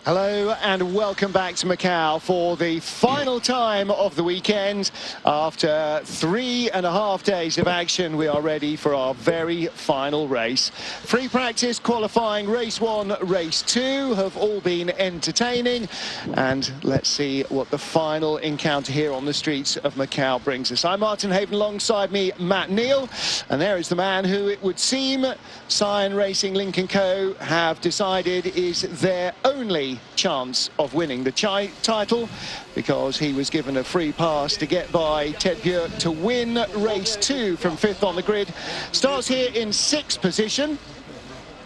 Hello and welcome back to Macau for the final time of the weekend. After 3.5 days of action, we are ready for our very final race. Free practice, qualifying, race 1, race 2 have all been entertaining. And let's see what the final encounter here on the streets of Macau brings us. I'm Martin Haven, alongside me Matt Neal. And there is the man who it would seem Cyan Racing Link & Co have decided is their only chance of winning the title, because he was given a free pass to get by Ted Björk to win race 2 from 5th on the grid. Starts here in 6th position.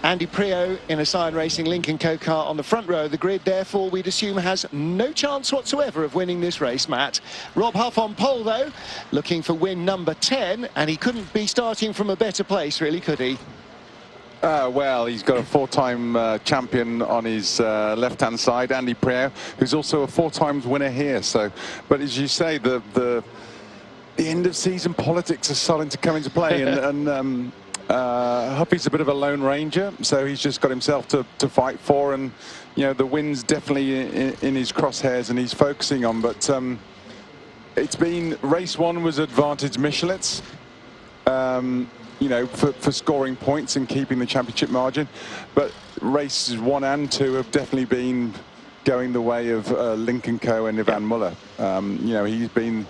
Andy Prio in a Cyan Racing Link & Co car on the front row of the grid, therefore we'd assume has no chance whatsoever of winning this race, Matt. Rob Huff on pole though, looking for win number 10, and he couldn't be starting from a better place, really, could he? Well, he's got a 4-time champion on his left-hand side, Andy Prio, who's also a 4-time winner here. So, but as you say, the end-of-season politics are starting to come into play, and Huffy's a bit of a lone ranger, so he's just got himself to fight for, and you know the win's definitely in his crosshairs, and he's focusing on. But it's been race 1 was advantage Michelit's. You know, for scoring points and keeping the championship margin, but races 1 and 2 have definitely been going the way of Link & Co and Ivan Muller. You know, he's been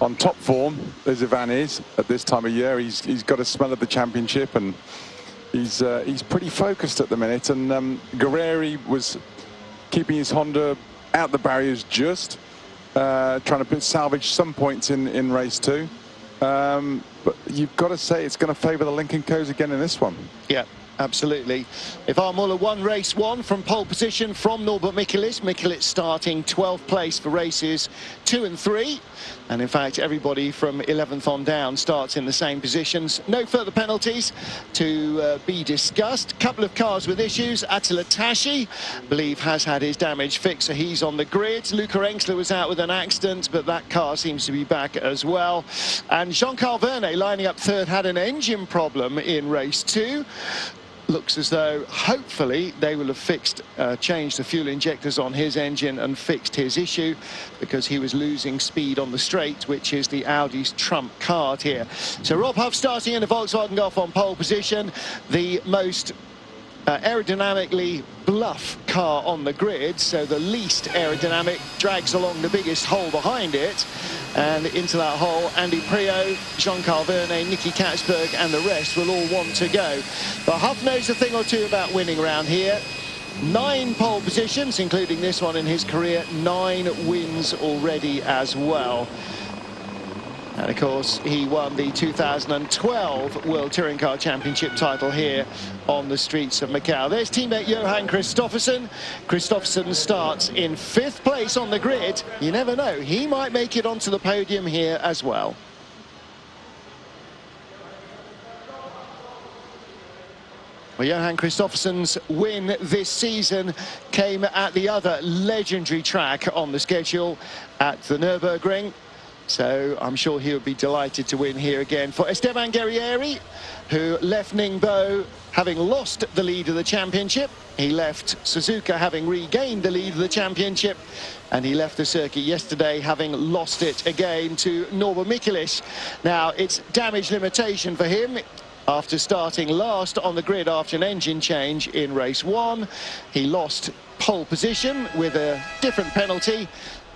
on top form as Ivan is at this time of year. He's got a smell of the championship, and he's pretty focused at the minute. And Guerreri was keeping his Honda out the barriers, just trying to salvage some points in race 2. But you've got to say it's going to favour the Link & Co's again in this one. Yeah, absolutely. Ivan Muller won race 1 from pole position from Norbert Michelis. Michelis starting 12th place for races 2 and 3. And in fact, everybody from 11th on down starts in the same positions. No further penalties to be discussed. Couple of cars with issues. Attila Tashi, I believe, has had his damage fixed, so he's on the grid. Luca Engsler was out with an accident, but that car seems to be back as well. And Jean-Carl Vernet, lining up third, had an engine problem in race 2. Looks as though hopefully they will have changed the fuel injectors on his engine and fixed his issue, because he was losing speed on the straight, which is the Audi's trump card here. So Rob Huff starting in a Volkswagen Golf on pole position, the most aerodynamically bluff car on the grid, so the least aerodynamic drags along the biggest hole behind it, and into that hole Andy Prio, Jean-Carl Vernet, Nicky Katzberg and the rest will all want to go. But Huff knows a thing or two about winning around here. 9 pole positions, including this one in his career, 9 wins already as well. And of course, he won the 2012 World Touring Car Championship title here on the streets of Macau. There's teammate Johan Kristoffersen. Kristoffersen starts in 5th place on the grid. You never know, he might make it onto the podium here as well. Well, Johan Kristoffersen's win this season came at the other legendary track on the schedule at the Nürburgring. So I'm sure he'll be delighted to win here again. For Esteban Guerrieri, who left Ningbo having lost the lead of the championship. He left Suzuka having regained the lead of the championship. And he left the circuit yesterday having lost it again to Norbert Michelis. Now, it's damage limitation for him. After starting last on the grid after an engine change in race 1, he lost pole position with a different penalty.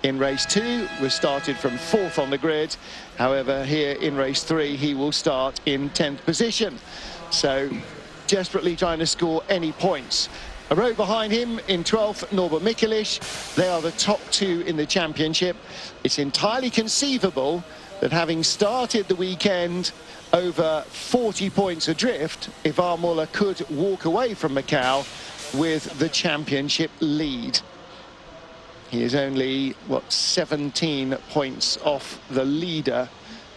In race 2 was started from 4th on the grid. However, here in race 3 he will start in 10th position, so desperately trying to score any points. A row behind him in 12th, Norbert Michelis. They are the top 2 in the championship. It's entirely conceivable that, having started the weekend over 40 points adrift, Ivan Muller could walk away from Macau with the championship lead. He is only, what, 17 points off the leader,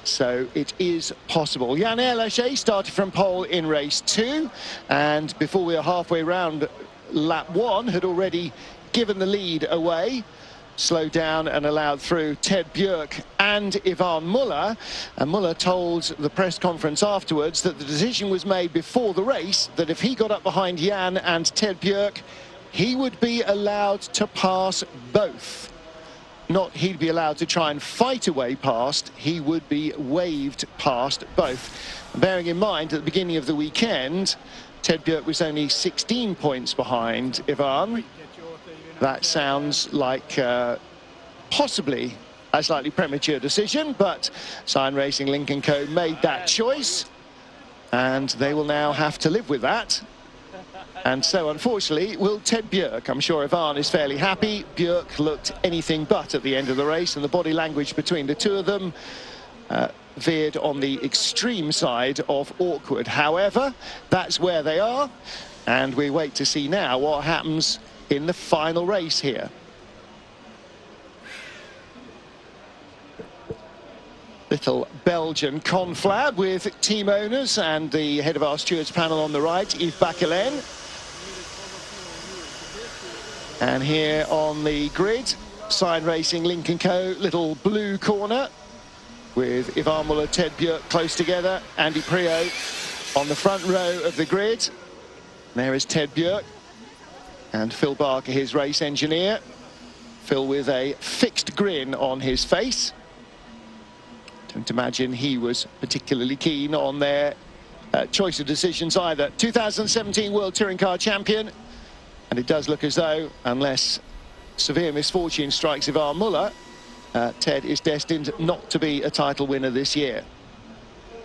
so it is possible. Jan Erlaché started from pole in race 2, and before we were halfway round lap 1, had already given the lead away. slowed down and allowed through Ted Björk and Ivan Muller. And Muller told the press conference afterwards that the decision was made before the race that if he got up behind Jan and Ted Björk, he would be allowed to pass both. Not he'd be allowed to try and fight away past, he would be waved past both. And bearing in mind, at the beginning of the weekend, Ted Bjerg was only 16 points behind Ivan. That sounds like possibly a slightly premature decision, but Sign Racing Link & Co made that choice, and they will now have to live with that. And so, unfortunately, will Ted Bjerg. I'm sure Ivan is fairly happy. Bjerg looked anything but at the end of the race, and the body language between the two of them veered on the extreme side of awkward. However, that's where they are, and we wait to see now what happens in the final race here. Little Belgian conflab with team owners and the head of our stewards panel on the right, Yves Bacquelin. And here on the grid, Sign Racing Link & Co, little blue corner with Ivan Muller, Ted Bjerg close together, Andy Priaulx on the front row of the grid. There is Ted Bjerg and Phil Barker, his race engineer. Phil with a fixed grin on his face. Don't imagine he was particularly keen on their choice of decisions either. 2017 World Touring Car Champion. And it does look as though, unless severe misfortune strikes Ivan Muller, Ted is destined not to be a title winner this year.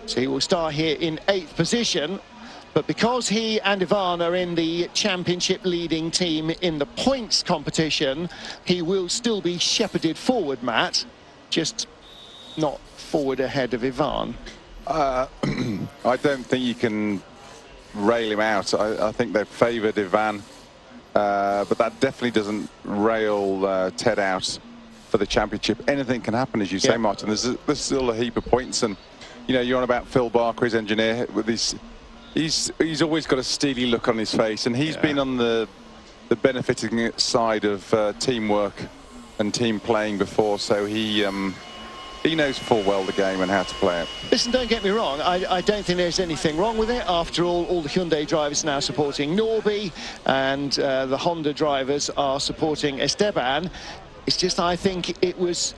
So he will start here in 8th position. But because he and Ivan are in the championship leading team in the points competition, he will still be shepherded forward, Matt, just not forward ahead of Ivan. I don't think you can rail him out. I think they've favoured Ivan. But that definitely doesn't rail Ted out for the championship. Anything can happen, as you say, Martin. There's still a heap of points, and you know, you're on about Phil Barker, his engineer, with his. He's always got a steely look on his face, and he's been on the benefiting side of teamwork and team playing before, so he knows full well the game and how to play it. Listen, don't get me wrong, I don't think there's anything wrong with it. After all the Hyundai drivers are now supporting Norby, and the Honda drivers are supporting Esteban. It's just, I think it was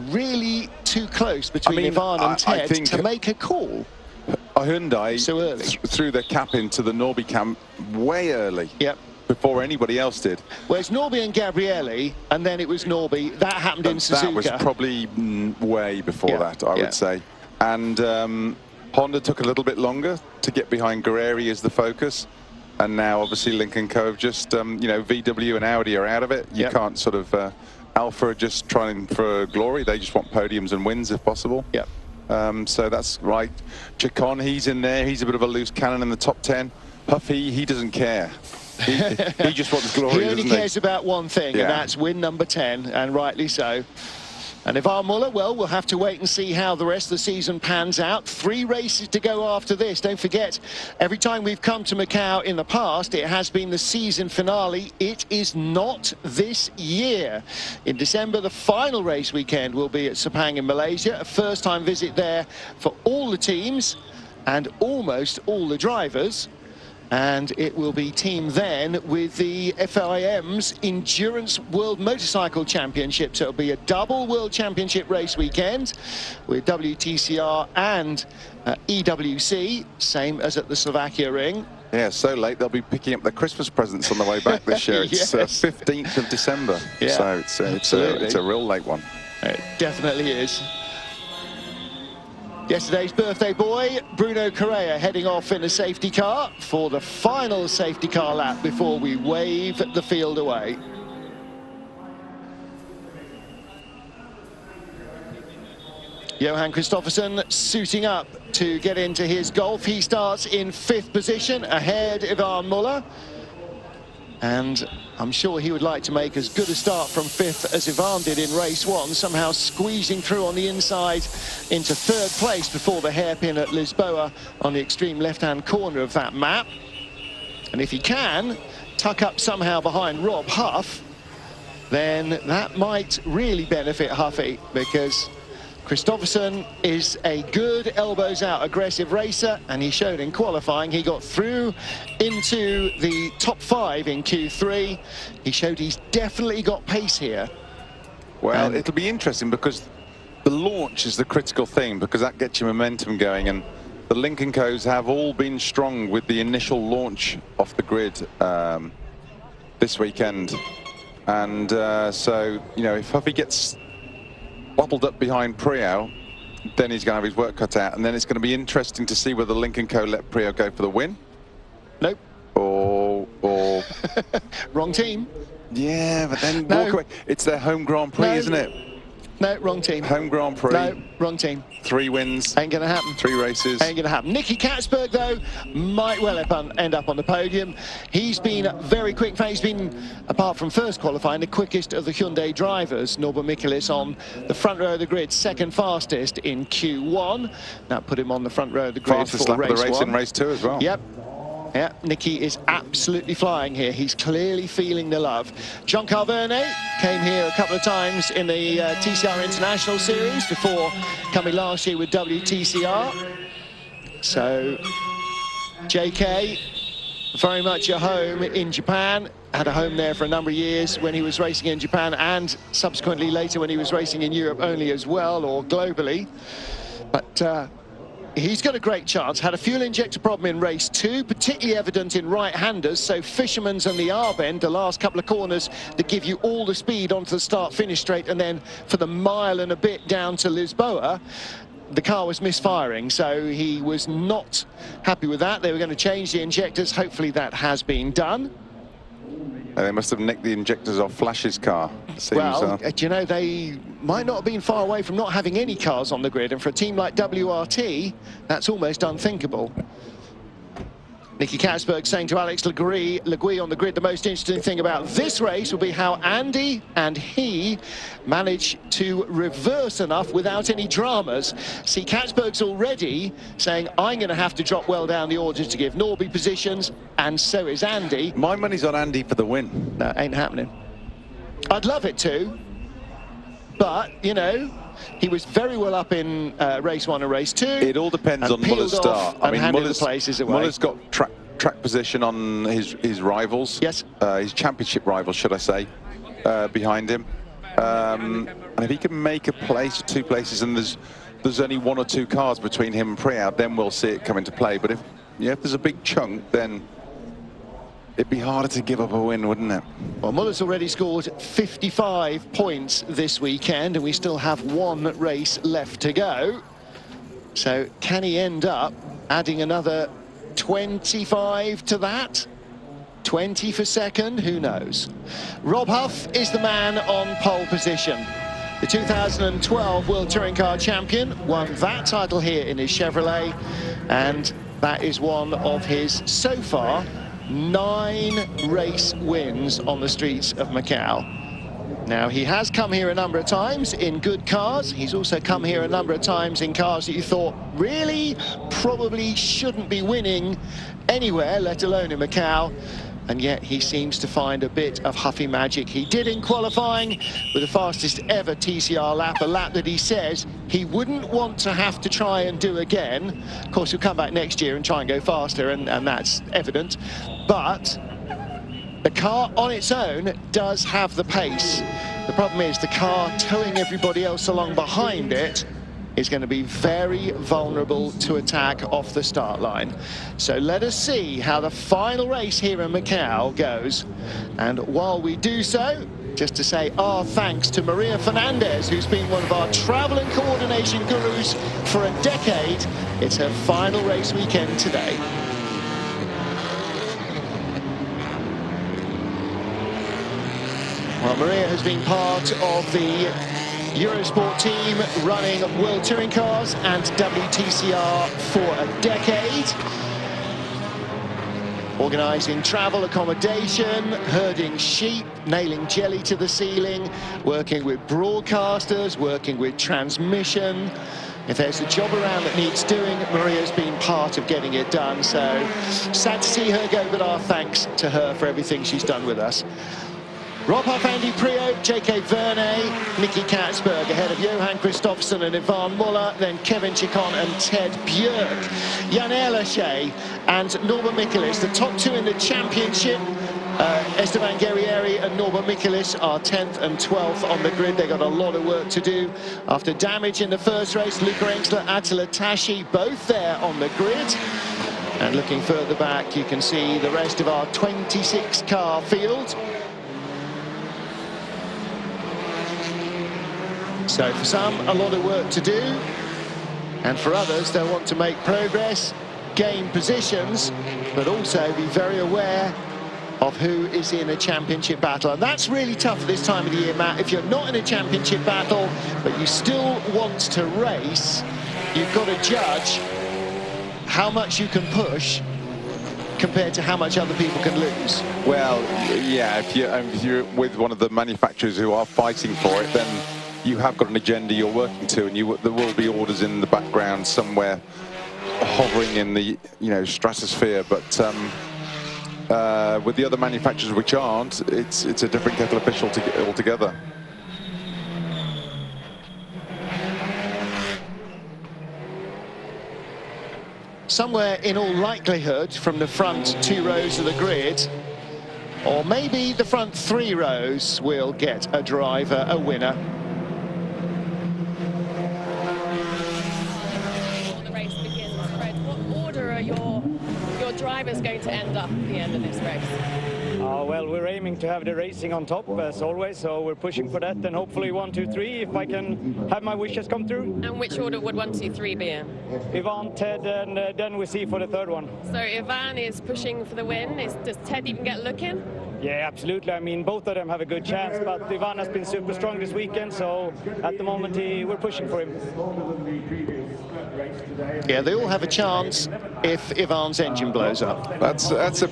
really too close between Ivan and Ted to make a call. Hyundai so early threw their cap into the Norby camp way early. Yep. Before anybody else did. Well, it's Norby and Gabrielli, and then it was Norby. That happened in Suzuka. That was probably way before that, I would say. And Honda took a little bit longer to get behind Guerreri as the focus. And now, obviously, Link & Co have just, you know, VW and Audi are out of it. You can't sort of... Alpha are just trying for glory. They just want podiums and wins if possible. Yep. So that's right. Chacon, he's in there. He's a bit of a loose cannon in the top 10. Huffy, he doesn't care. He just wants glory. He only cares about one thing, and that's win number 10, and rightly so. And Ivan Muller, well, we'll have to wait and see how the rest of the season pans out. 3 races to go after this. Don't forget, every time we've come to Macau in the past, it has been the season finale. It is not this year. In December, the final race weekend will be at Sepang in Malaysia. A first-time visit there for all the teams and almost all the drivers. And it will be team then with the FIM's Endurance World Motorcycle Championship. So it'll be a double World Championship race weekend with WTCR and EWC, same as at the Slovakia Ring. Yeah, so late they'll be picking up their Christmas presents on the way back this year. It's 15th of December, so it's a real late one. It definitely is. Yesterday's birthday boy, Bruno Correa, heading off in a safety car for the final safety car lap before we wave the field away. Johan Kristoffersson suiting up to get into his Golf. He starts in 5th position, ahead Ivan Muller. And I'm sure he would like to make as good a start from 5th as Ivan did in race 1, somehow squeezing through on the inside into 3rd place before the hairpin at Lisboa on the extreme left-hand corner of that map. And if he can tuck up somehow behind Rob Huff, then that might really benefit Huffy, because Christopherson is a good elbows out aggressive racer, and he showed in qualifying. He got through into the top 5 in Q3. He showed he's definitely got pace here. Well, and it'll be interesting because the launch is the critical thing, because that gets your momentum going, and the Lincoln Co's have all been strong with the initial launch off the grid this weekend. And so, you know, if Huffy gets bottled up behind Priaulx, then he's going to have his work cut out. And then it's going to be interesting to see whether Lincoln Co let Priaulx go for the win. Nope. Or wrong team. Yeah, but then walk away. It's their home Grand Prix, isn't it? No, wrong team. Home Grand Prix. No, wrong team. 3 wins. Ain't going to happen. 3 races. Ain't going to happen. Nicky Katzberg, though, might well end up on the podium. He's been very quick. In fact, he's been, apart from first qualifying, the quickest of the Hyundai drivers. Norbert Michaelis on the front row of the grid, second fastest in Q1. That put him on the front row of the grid fastest for lap race of the race 1. in race 2 as well. Yep. Yeah, Nicky is absolutely flying here. He's clearly feeling the love. John Carverne came here a couple of times in the TCR International Series before coming last year with WTCR. So, JK, very much a home in Japan. Had a home there for a number of years when he was racing in Japan, and subsequently later when he was racing in Europe only as well, or globally. But he's got a great chance. Had a fuel injector problem in race 2, particularly evident in right-handers. So Fisherman's and the R-bend, the last couple of corners that give you all the speed onto the start-finish straight, and then for the mile and a bit down to Lisboa, the car was misfiring. So he was not happy with that. They were going to change the injectors. Hopefully that has been done. They must have nicked the injectors off Flash's car. Well, do you know, they might not have been far away from not having any cars on the grid, and for a team like WRT, that's almost unthinkable. Nicky Katzberg saying to Alex Legui on the grid, the most interesting thing about this race will be how Andy and he managed to reverse enough without any dramas. See, Katzberg's already saying, I'm going to have to drop well down the order to give Norby positions, and so is Andy. My money's on Andy for the win. No, ain't happening. I'd love it to, but, you know, he was very well up in race 1 and race 2. It all depends on Muller's start. I mean, Muller's got track position on his rivals. Yes. His championship rivals, should I say, behind him. And if he can make a place or 2 places, and there's only 1 or 2 cars between him and Priaulx, then we'll see it come into play. But if there's a big chunk, then it'd be harder to give up a win, wouldn't it? Well, Muller's already scored 55 points this weekend, and we still have 1 race left to go. So can he end up adding another 25 to that? 20 for second? Who knows? Rob Huff is the man on pole position. The 2012 World Touring Car Champion won that title here in his Chevrolet, and that is one of his, so far, 9 race wins on the streets of Macau. Now, he has come here a number of times in good cars. He's also come here a number of times in cars that you thought really probably shouldn't be winning anywhere, let alone in Macau. And yet he seems to find a bit of Huffy magic. He did in qualifying with the fastest ever TCR lap, a lap that he says he wouldn't want to have to try and do again. Of course, he'll come back next year and try and go faster, and that's evident. But the car on its own does have the pace. The problem is the car towing everybody else along behind it is going to be very vulnerable to attack off the start line. So let us see how the final race here in Macau goes. And while we do so, just to say our thanks to Maria Fernandez, who's been one of our travel and coordination gurus for a decade. It's her final race weekend today. Well, Maria has been part of the Eurosport team running World Touring Cars and WTCR for a decade. Organising travel, accommodation, herding sheep, nailing jelly to the ceiling, working with broadcasters, working with transmission. If there's a job around that needs doing, Maria's been part of getting it done. So sad to see her go, but our thanks to her for everything she's done with us. Rob Huff, Andy Priaulx, JK Vernay, Nicky Katzberg ahead of Johan Kristoffersson and Yvan Muller, then Kevin Chicon and Ted Bjerg. Jan Erlaché and Norbert Mikulis, the top two in the championship. Esteban Guerrieri and Norbert Mikulis are 10th and 12th on the grid. They got a lot of work to do after damage in the first race. Luca Engstler, Attila Tashi, both there on the grid. And looking further back, you can see the rest of our 26-car field. So for some, a lot of work to do. And for others, they'll want to make progress, gain positions, but also be very aware of who is in a championship battle. And that's really tough at this time of the year, Matt. If you're not in a championship battle, but you still want to race, you've got to judge how much you can push compared to how much other people can lose. Well, yeah, if you're with one of the manufacturers who are fighting for it, then you have got an agenda you're working to, and there will be orders in the background somewhere hovering in the stratosphere. But with the other manufacturers which aren't, it's a different kettle of fish altogether. Somewhere in all likelihood from the front 2 rows of the grid, or maybe the front 3 rows, will get a driver, a winner. Before the race begins, Fred, what order are your drivers going to end up at the end of this race? Well, we're aiming to have the racing on top as always, so we're pushing for that, and hopefully 1, 2, 3 if I can have my wishes come through. And which order would 1, 2, 3 be in? Yvan, Ted, and then we see for the third one. So Yvan is pushing for the win. Does Ted even get a look in? Yeah, absolutely. I mean, both of them have a good chance, but Yvan has been super strong this weekend, so at the moment we're pushing for him. Yeah, they all have a chance if Yvan's engine blows up. That's a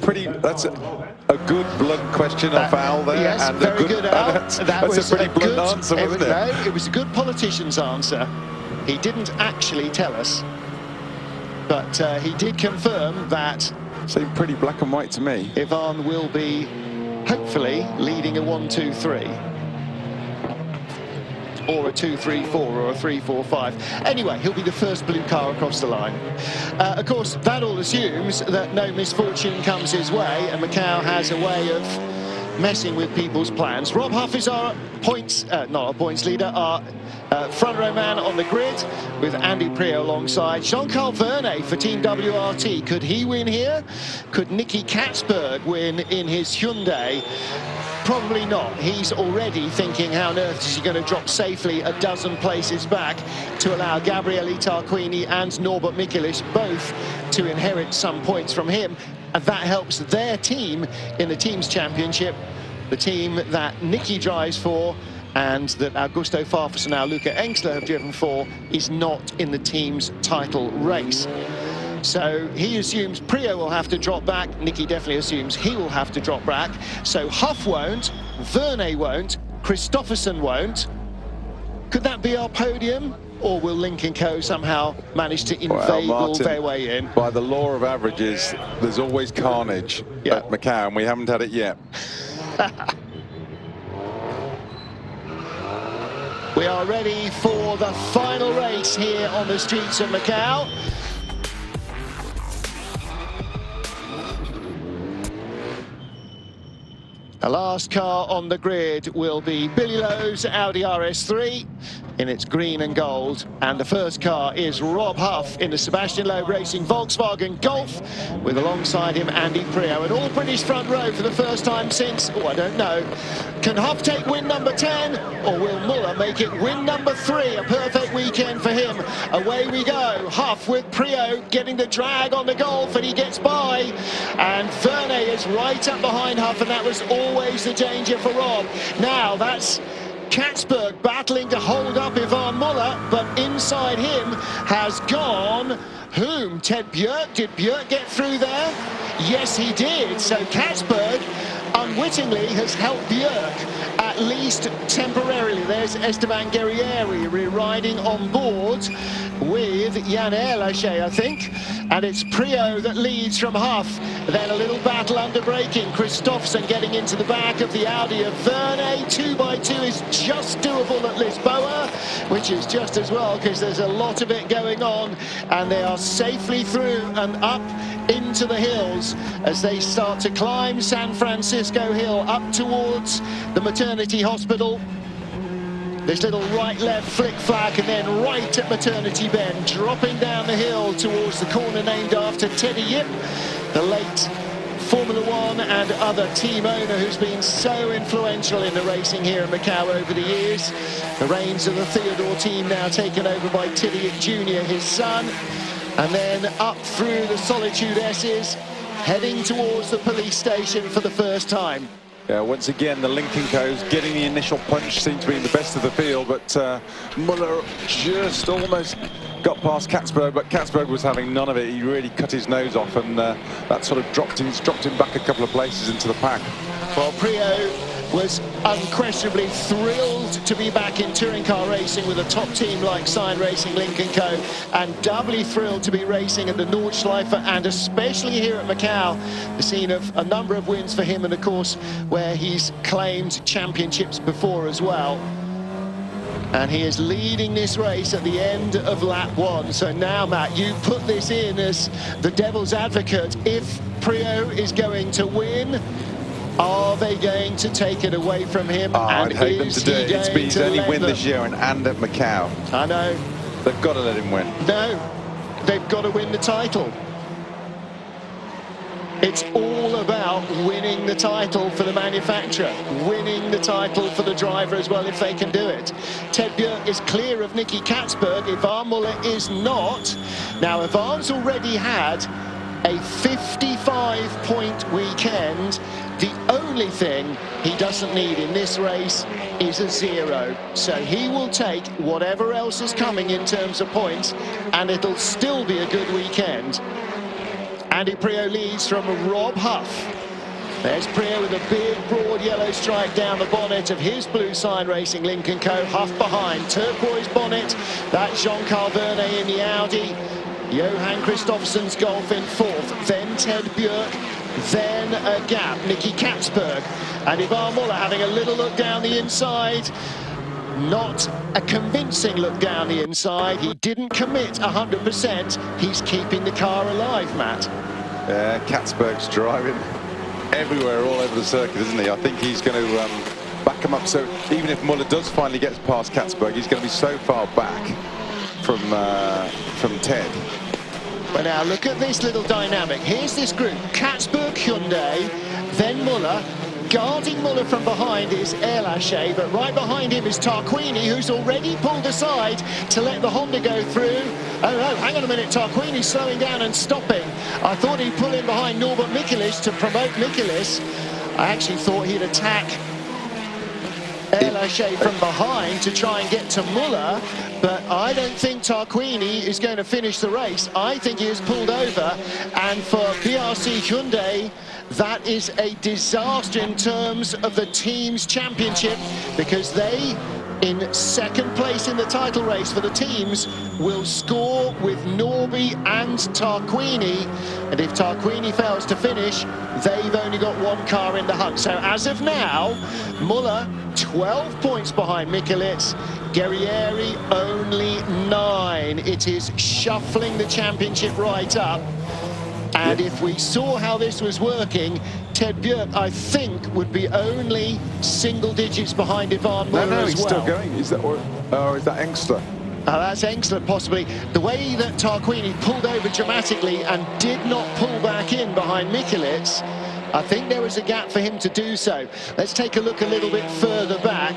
good blunt question off Al there. Yes, and very good, Al. That's a pretty blunt answer, wasn't it? No, it was a good politician's answer. He didn't actually tell us, but he did confirm that. Seemed pretty black and white to me. Yvan will be hopefully leading a 1, 2, 3. Or a 2, 3, 4, or a 3, 4, 5. Anyway, he'll be the first blue car across the line. Of course, that all assumes that no misfortune comes his way, and Macau has a way of messing with people's plans. Rob Huff is our points, not our points leader, our front row man on the grid, with Andy Priaulx alongside. Jean-Carl Vernay for Team WRT. Could he win here? Could Nicky Katzberg win in his Hyundai? Probably not. He's already thinking how on earth is he going to drop safely a dozen places back to allow Gabriele Tarquini and Norbert Mikulis both to inherit some points from him. And that helps their team in the Teams Championship, the team that Nicky drives for and that Augusto Farfus and now Luca Engstler have driven for, is not in the team's title race. So he assumes Priaulx will have to drop back. Nicky definitely assumes he will have to drop back. So Huff won't, Vernay won't, Kristoffersson won't. Could that be our podium? Or will Link & Co somehow manage to inveigle their way in? By the law of averages, there's always carnage at Macau, and we haven't had it yet. We are ready for the final race here on the streets of Macau. The last car on the grid will be Billy Lowe's Audi RS3 in its green and gold. And the first car is Rob Huff in the Sebastian Loeb Racing Volkswagen Golf, with alongside him Andy Priaulx. An all-British front row for the first time since, I don't know. Can Huff take win number 10, or will Muller make it win number 3? A perfect weekend for him. Away we go. Huff with Priaulx getting the drag on the Golf, and he gets by. And Vernay is right up behind Huff, and that was always the danger for Rob. Now that's Katzberg battling to hold up Yvan Muller, but inside him has gone whom? Ted Bjerg. Did Bjerg get through there? Yes, he did. So Katzberg unwittingly has helped Bjerg, at least temporarily. There's Esteban Guerrieri riding on board. with Jan Erlache, I think, and it's Prio that leads from Huff. Then a little battle under braking. Christopherson getting into the back of the Audi of Verne. 2x2 is just doable at Lisboa, which is just as well because there's a lot of it going on, and they are safely through and up into the hills as they start to climb San Francisco Hill up towards the maternity hospital. This little right-left flick-flack and then right at Maternity Bend, dropping down the hill towards the corner named after Teddy Yip, the late Formula One and other team owner who's been so influential in the racing here in Macau over the years. The reins of the Theodore team now taken over by Teddy Yip Jr., his son, and then up through the Solitude S's, heading towards the police station for the first time. Yeah, once again, the Lincoln Co's getting the initial punch, seemed to be in the best of the field, but Muller just almost got past Katzberg, but Katzberg was having none of it. He really cut his nose off, and that sort of dropped him back a couple of places into the pack. Well, Prio was unquestionably thrilled to be back in touring car racing with a top team like Cyan Racing Lincoln Co, and doubly thrilled to be racing at the Nordschleife, and especially here at Macau, the scene of a number of wins for him, and of course where he's claimed championships before as well. And he is leading this race at the end of lap 1. So now, Matt, you put this in as the devil's advocate. If Prio is going to win, are they going to take it away from him? Oh, I'd hate them to do it. It's been his only win this year, and at Macau. I know. They've got to let him win. No, they've got to win the title. It's all about winning the title for the manufacturer, winning the title for the driver as well, if they can do it. Ted Björk is clear of Nicky Katzberg. Ivan Muller is not. Now, Ivan's already had a 55-point weekend. The only thing he doesn't need in this race is a 0. So he will take whatever else is coming in terms of points, and it'll still be a good weekend. Andy Prio leads from Rob Huff. There's Prio with a big, broad yellow stripe down the bonnet of his blue Cyan Racing Lincoln Co. Huff behind, turquoise bonnet. That's Jean-Carl Verne in the Audi. Johan Kristofferson's Golf in 4th. Then Ted Björk. Then a gap. Nicky Katzberg. And Ivan Muller having a little look down the inside. Not a convincing look down the inside. He didn't commit 100%. He's keeping the car alive, Matt. Yeah, Katzberg's driving everywhere, all over the circuit, isn't he? I think he's going to back him up. So even if Muller does finally get past Katzberg, he's going to be so far back from Ted. But now look at this little dynamic. Here's this group: Katzberg, Hyundai, then Muller. Guarding Muller from behind is Erlache, but right behind him is Tarquini, who's already pulled aside to let the Honda go through. Oh no, hang on a minute, Tarquini's slowing down and stopping. I thought he'd pull in behind Norbert Michaelis to promote Michaelis. I actually thought he'd attack Erlache from behind to try and get to Muller, but I don't think Tarquini is going to finish the race. I think he is pulled over, and for BRC Hyundai, that is a disaster in terms of the team's championship, because they, in second place in the title race for the teams, will score with Norby and Tarquini, and if Tarquini fails to finish, they've only got one car in the hunt. So as of now, Muller 12 points behind Michaelis, Guerrieri only 9. It is shuffling the championship right up. And if we saw how this was working, Ted Björk, I think, would be only single digits behind Ivan Muller as well. No, he's still going. Is that, or is that Engstler? That's Engstler, possibly. The way that Tarquini pulled over dramatically and did not pull back in behind Michaelis, I think there was a gap for him to do so. Let's take a look a little bit further back.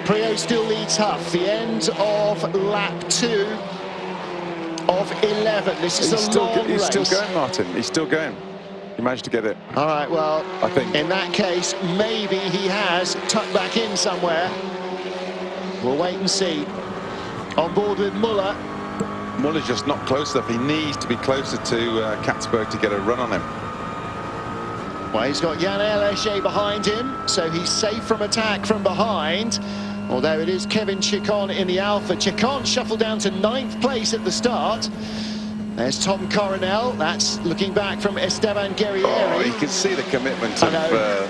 Prio still leads Huff. The end of lap 2 of 11. This is a long race. He's still going, Martin. He's still going. He managed to get it. All right, well, I think in that case, maybe he has tucked back in somewhere. We'll wait and see. On board with Muller. Muller's just not close enough. He needs to be closer to Katzberg to get a run on him. Well, he's got Jan Erlache behind him, so he's safe from attack from behind. Well, there it is, Kevin Chicon in the Alpha. Chicon shuffled down to 9th place at the start. There's Tom Coronel. That's looking back from Esteban Guerrieri. Oh, you can see the commitment of that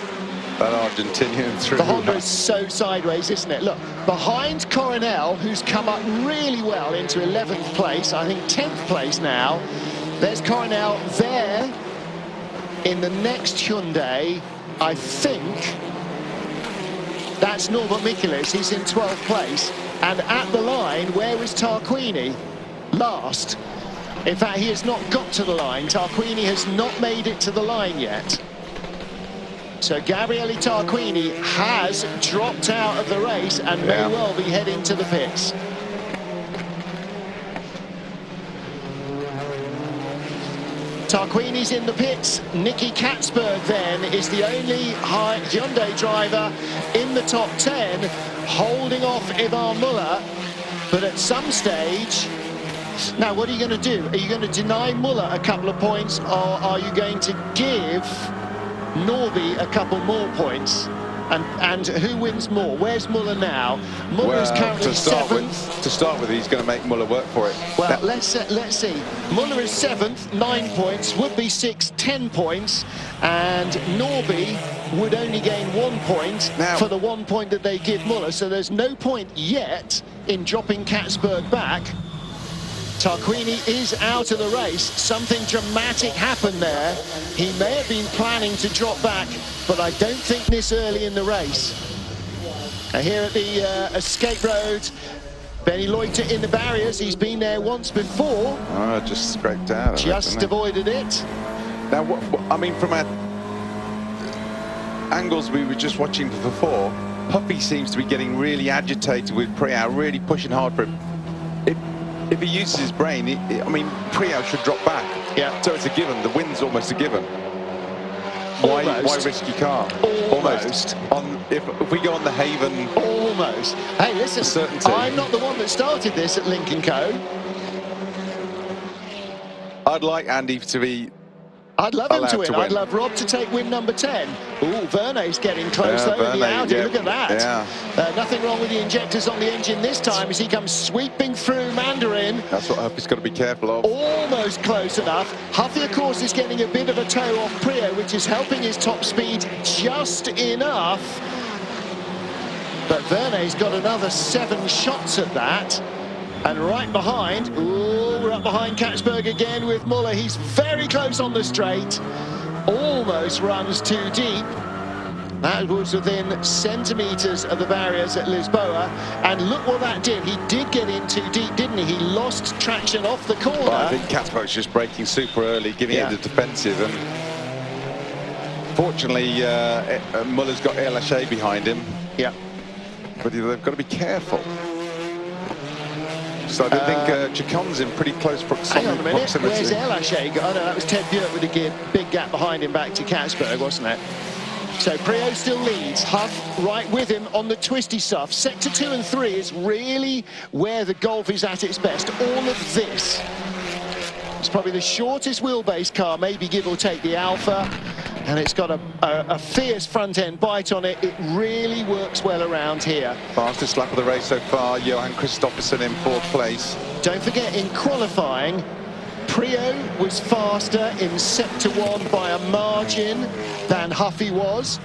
Argentinian through. The Honda is so sideways, isn't it? Look, behind Coronel, who's come up really well into 11th place, I think 10th place now. There's Coronel there in the next Hyundai. I think that's Norbert Michelis. He's in 12th place. And at the line, where is Tarquini? Last. In fact, he has not got to the line. Tarquini has not made it to the line yet. So Gabriele Tarquini has dropped out of the race and may well be heading to the pits. Tarquini's in the pits. Nicky Katzberg then is the only Hyundai driver in the top 10, holding off Ivan Muller. But at some stage, now what are you going to do? Are you going to deny Muller a couple of points, or are you going to give Norby a couple more points? And who wins more? Where's Muller now? Muller is currently 7th. To start with, he's going to make Muller work for it. Well, let's see. Muller is 7th, 9 points. Would be 6, 10 points. And Norby would only gain 1 point for the 1 point that they give Muller. So there's no point yet in dropping Katzberg back. Tarquini is out of the race. Something dramatic happened there. He may have been planning to drop back, but I don't think this early in the race. Here at the escape road, Benny Loiter in the barriers. He's been there once before. Oh, just scraped out. Just avoided it. Now, I mean, from our angles we were just watching before, Huffy seems to be getting really agitated with Priow, really pushing hard for him. If he uses his brain, I mean, Priow should drop back. Yeah. So it's a given. The win's almost a given. Why risky car? Almost. If we go on the Haven. Almost. Hey, listen, certainty. I'm not the one that started this at Link & Co. I'd like Andy to be. I'd love him to win. I'd love Rob to take win number 10. Ooh, Vernay's getting close though in the Audi. Look at that. Yeah. Nothing wrong with the injectors on the engine this time as he comes sweeping through Mandarin. That's what Huffy's got to be careful of. Almost close enough. Huffy, of course, is getting a bit of a toe off Priow, which is helping his top speed just enough. But Vernay's got another 7 shots at that. And right behind, we're up behind Katzberg again with Muller. He's very close on the straight. Almost runs too deep. That was within centimetres of the barriers at Lisboa. And look what that did. He did get in too deep, didn't he? He lost traction off the corner. Well, I think Katzberg's just braking super early, giving it the defensive. And fortunately, Muller's got El Haché behind him. Yeah. But they've got to be careful. So I don't think Chicon's in pretty close proximity. Hang on a minute, where's El Haché? Oh no, that was Ted Björk with a big gap behind him back to Katzberg, wasn't it? So Priow still leads, Huff right with him on the twisty stuff. Sector 2 and 3 is really where the Golf is at its best. All of this. It's probably the shortest wheelbase car, maybe give or take the Alpha. And it's got a fierce front-end bite on it. It really works well around here. Fastest lap of the race so far, Johan Kristoffersson in 4th place. Don't forget, in qualifying, Priow was faster in Sector 1 by a margin than Huffy was.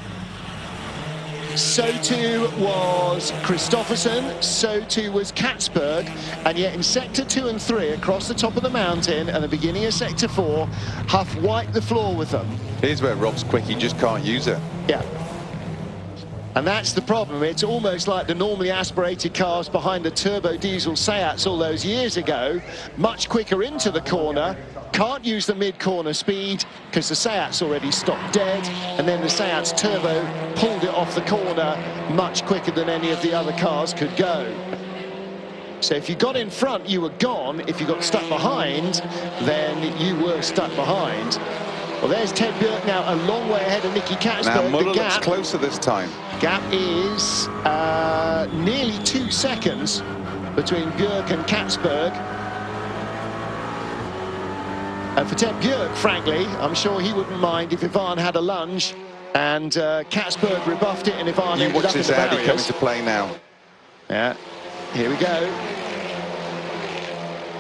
So too was Kristoffersson, so too was Katzberg, and yet in Sector 2 and 3, across the top of the mountain and the beginning of Sector 4, Huff wiped the floor with them. Here's where Rob's quick, he just can't use it. Yeah. And that's the problem. It's almost like the normally aspirated cars behind the turbo diesel Seats all those years ago, much quicker into the corner, can't use the mid-corner speed because the Seats already stopped dead, and then the Seats turbo pulled it off the corner much quicker than any of the other cars could go. So if you got in front, you were gone. If you got stuck behind, then you were stuck behind. Well, there's Ted Björk now a long way ahead of Nicky Katzberg. Now Muller looks closer this time. Gap is nearly 2 seconds between Björk and Katzberg. And for Ted Björk, frankly, I'm sure he wouldn't mind if Ivan had a lunge and Katzberg rebuffed it and Ivan ended up in the barriers. You watch this Audi come into play now. Yeah, here we go.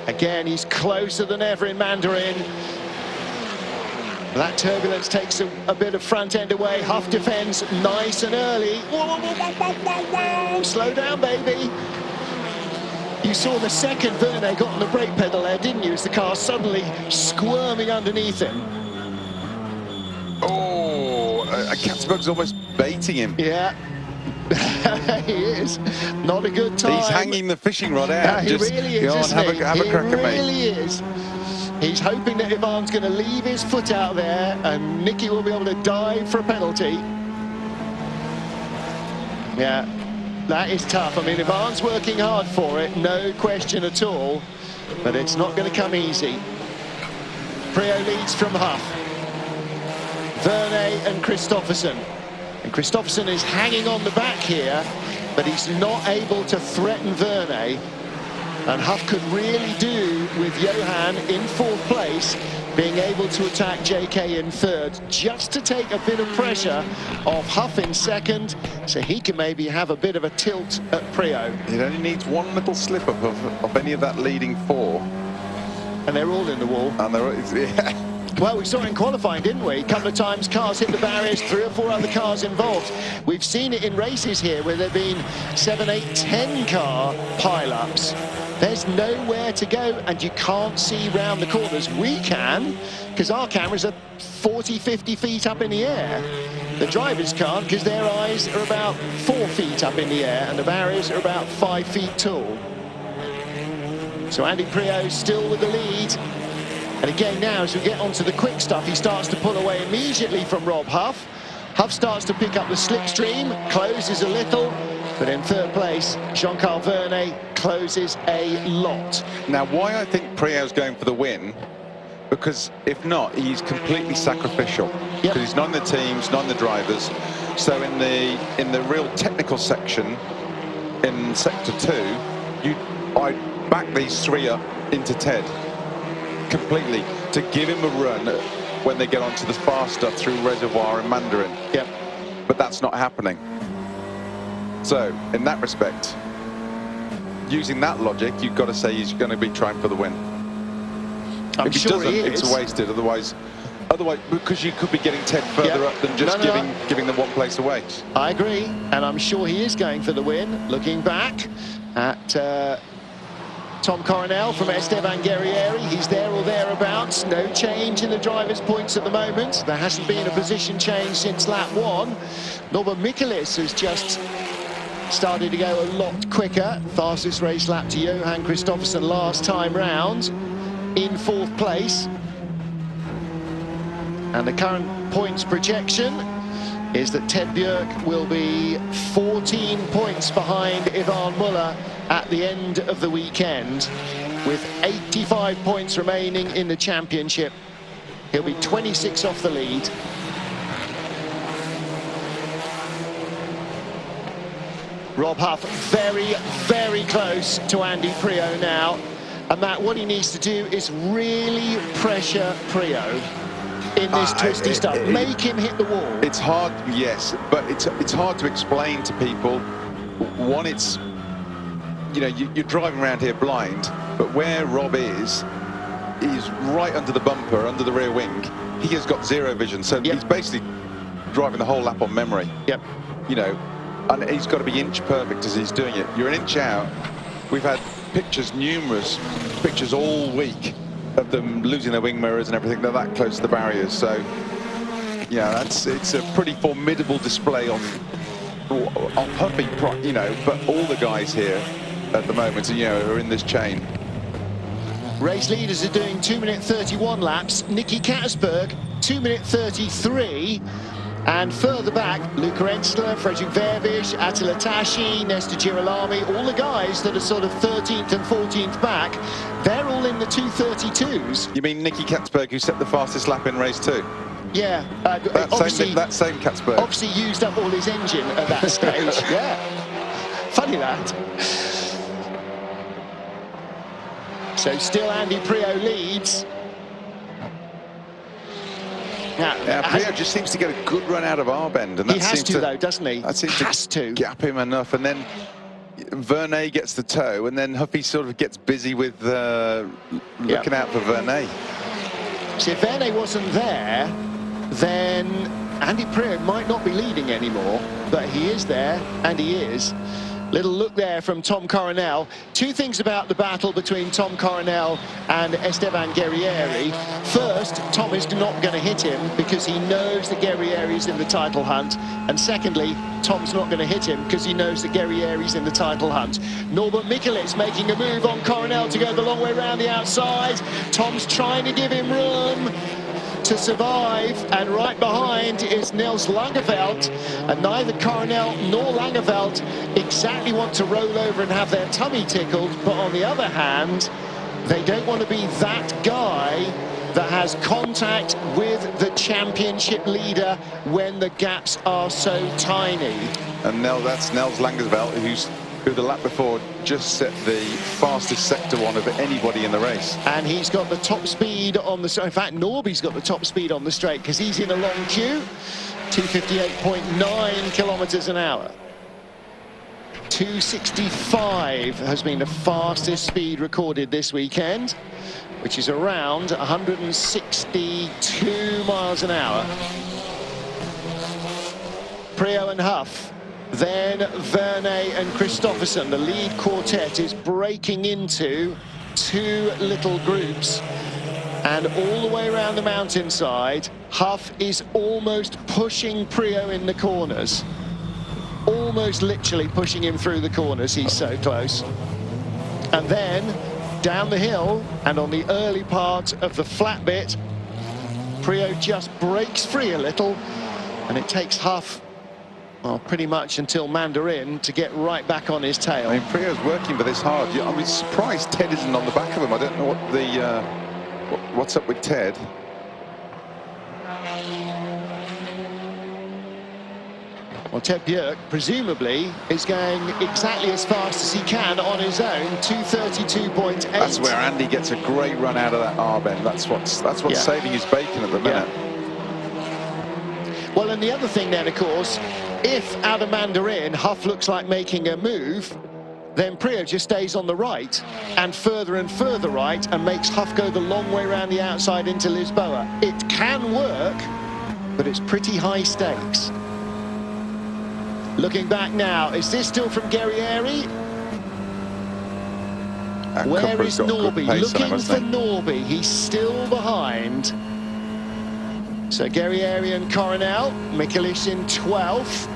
Again, he's closer than ever in Mandarin. That turbulence takes a bit of front end away. Huff defends nice and early. Whoa, whoa, whoa, whoa, whoa, whoa. Slow down, baby. You saw the second Verne got on the brake pedal there, didn't you? As the car suddenly squirming underneath him. Oh, Katzberg's almost baiting him. Yeah. He is. Not a good time. He's hanging the fishing rod out. He really is, isn't he? Have a crack at me. He really is. He's hoping that Ivan's going to leave his foot out there and Nicky will be able to dive for a penalty. Yeah, that is tough. I mean, Ivan's working hard for it, no question at all, but it's not going to come easy. Priaulx leads from Huff. Verne and Christopherson. And Christopherson is hanging on the back here, but he's not able to threaten Verne. And Huff could really do with Johan in fourth place, being able to attack JK in third, just to take a bit of pressure off Huff in second, so he can maybe have a bit of a tilt at Priaulx. It only needs one little slip up of any of that leading four. And they're all in the wall. And yeah. Well, we saw it in qualifying, didn't we? A couple of times cars hit the barriers, 3 or 4 other cars involved. We've seen it in races here where there have been 7, 8, 10 car pile-ups. There's nowhere to go and you can't see round the corners. We can, because our cameras are 40, 50 feet up in the air. The drivers can't because their eyes are about 4 feet up in the air and the barriers are about 5 feet tall. So Andy Priaulx still with the lead. And again now, as we get onto the quick stuff, he starts to pull away immediately from Rob Huff. Huff starts to pick up the slipstream, closes a little, but in third place, Jean-Carl Verne closes a lot. Now, why I think Priaulx's going for the win, because if not, he's completely sacrificial. Because he's not in the teams, not in the drivers. So in the real technical section, in sector 2, I back these 3 up into Ted completely to give him a run when they get onto the fast stuff through Reservoir and Mandarin. Yep. But that's not happening. So in that respect, using that logic, you've got to say he's going to be trying for the win. I'm sure he is. It's wasted. Otherwise, because you could be getting Ted further up than just giving them 1 place away. I agree, and I'm sure he is going for the win. Looking back at Tom Coronel from Esteban Guerrieri, he's there or thereabouts. No change in the drivers' points at the moment. There hasn't been a position change since lap 1. Norbert Michaelis has just started to go a lot quicker. Fastest race lap to Johan Christopherson last time round, in 4th place. And the current points projection is that Ted Björk will be 14 points behind Ivan Muller at the end of the weekend, with 85 points remaining in the championship. He'll be 26 off the lead. Rob Huff very, very close to Andy Priaulx now. And Matt, what he needs to do is really pressure Priaulx in this twisty stuff. Make him hit the wall. It's hard, yes, but it's hard to explain to people. One, it's, you know, you're driving around here blind, but where Rob is right under the bumper, under the rear wing. He has got 0 vision, so he's basically driving the whole lap on memory. Yep. You know, and he's got to be inch perfect as he's doing it. You're an inch out. We've had pictures, numerous pictures all week of them losing their wing mirrors and everything. They're that close to the barriers, so yeah, it's a pretty formidable display on Huffy, you know, but all the guys here at the moment, you know, are in this chain. Race leaders are doing 2-minute 31 laps. Nicky Katsberg 2-minute 33. And further back, Luca Ensler, Frederick Verbisch, Attila Tashi, Nestor Girolami, all the guys that are sort of 13th and 14th back, they're all in the 2:32s. You mean Nicky Katsberg, who set the fastest lap in race 2? Yeah. That same Katsberg. Obviously used up all his engine at that stage. Yeah. Funny that. So still Andy Priaulx leads. Yeah, Priaulx just seems to get a good run out of our bend, and he has to, though, doesn't he? That seems to gap him enough, and then Vernet gets the toe, and then Huffy sort of gets busy with looking out for Vernet. See, if Vernet wasn't there, then Andy Priaulx might not be leading anymore, but he is there, and he is. Little look there from Tom Coronel. Two things about the battle between Tom Coronel and Esteban Guerrieri. First, Tom is not going to hit him because he knows that Guerrieri's in the title hunt. And secondly, Tom's not going to hit him because he knows that Guerrieri's in the title hunt. Norbert Mikulitz making a move on Coronel to go the long way around the outside. Tom's trying to give him room to survive, and right behind is Nils Langeveld, and neither Coronel nor Langeveld exactly want to roll over and have their tummy tickled, but on the other hand, they don't want to be that guy that has contact with the championship leader when the gaps are so tiny. And that's Nils Langeveld, who the lap before just set the fastest sector one of anybody in the race. And he's got the top speed on the... In fact, Norby's got the top speed on the straight because he's in a long queue. 258.9 kilometers an hour. 265 has been the fastest speed recorded this weekend, which is around 162 miles an hour. Priaulx and Huff. Then Vernet and Christopherson, the lead quartet, is breaking into two little groups. And all the way around the mountainside, Huff is almost pushing Priaulx in the corners. Almost literally pushing him through the corners, he's so close. And then, down the hill, and on the early part of the flat bit, Priaulx just breaks free a little, and it takes Huff, well, pretty much until Mandarin to get right back on his tail. I mean, Priaulx's working for this hard. I mean, surprised Ted isn't on the back of him. I don't know what the what's up with Ted. Well, Ted Bjerg presumably is going exactly as fast as he can on his own, 232.8. That's where Andy gets a great run out of that R-bend. That's what's saving his bacon at the minute. Yeah. Well, and the other thing then, of course, if out of Mandarin Huff looks like making a move, then Priaulx just stays on the right and further right and makes Huff go the long way around the outside into Lisboa. It can work, but it's pretty high stakes. Looking back now, is this still from Guerrieri? Where is Norby? Looking for Norby. He's still behind. So Guerrieri and Coronel, Mikulitz in 12th,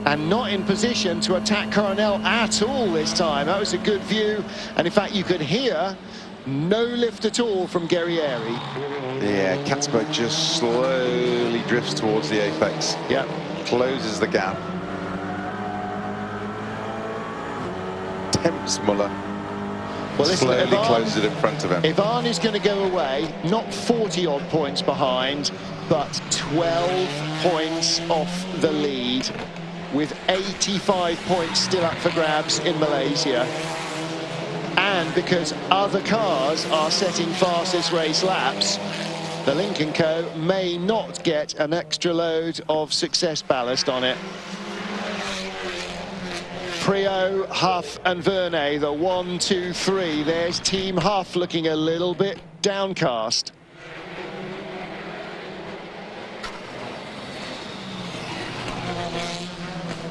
and not in position to attack Coronel at all this time. That was a good view, and in fact you could hear no lift at all from Guerrieri. Yeah, Katzberg just slowly drifts towards the apex. Yep. Closes the gap. Tempts Muller. Well, listen, slowly closes it in front of him. Ivan is going to go away, not 40-odd points behind, but 12 points off the lead, with 85 points still up for grabs in Malaysia. And because other cars are setting fastest race laps, the Lincoln Co. may not get an extra load of success ballast on it. Priaulx, Huff and Vernet, the 1, 2, 3. There's Team Huff looking a little bit downcast.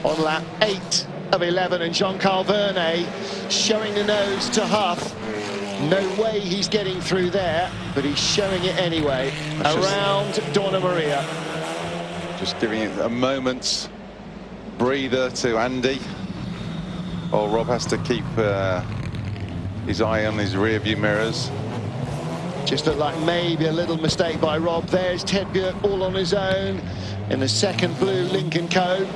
On lap 8 of 11, and Jean-Carl Vernet showing the nose to Huff. No way he's getting through there, but he's showing it anyway. Around Donna Maria. Just giving it a moment's breather to Andy. Oh, Rob has to keep his eye on his rear-view mirrors. Just looked like maybe a little mistake by Rob. There's Ted Bjerg all on his own in the second blue Lincoln Co.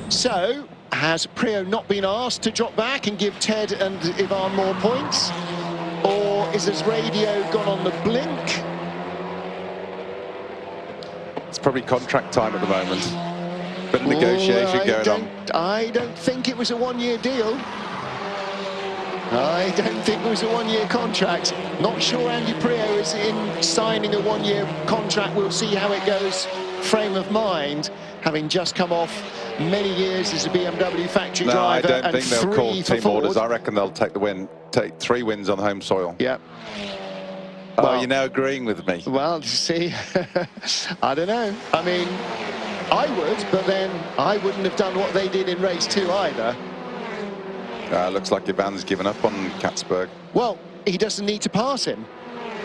So, has Priaulx not been asked to drop back and give Ted and Ivan more points? Or is his radio gone on the blink? It's probably contract time at the moment. Bit of negotiation going on. I don't think it was a one-year deal. I don't think it was a one-year contract. Not sure Andy Priaulx is in signing a one-year contract. We'll see how it goes frame of mind, having just come off many years as a BMW factory driver. I don't think they'll call 3 for team Ford. orders. I reckon they'll take the win, take 3 wins on home soil. Yeah. Oh, Well, you're now agreeing with me. Well, you see, I don't know. I mean, I would, but then I wouldn't have done what they did in race 2 either. Looks like Ivan's given up on Katzberg. Well, he doesn't need to pass him.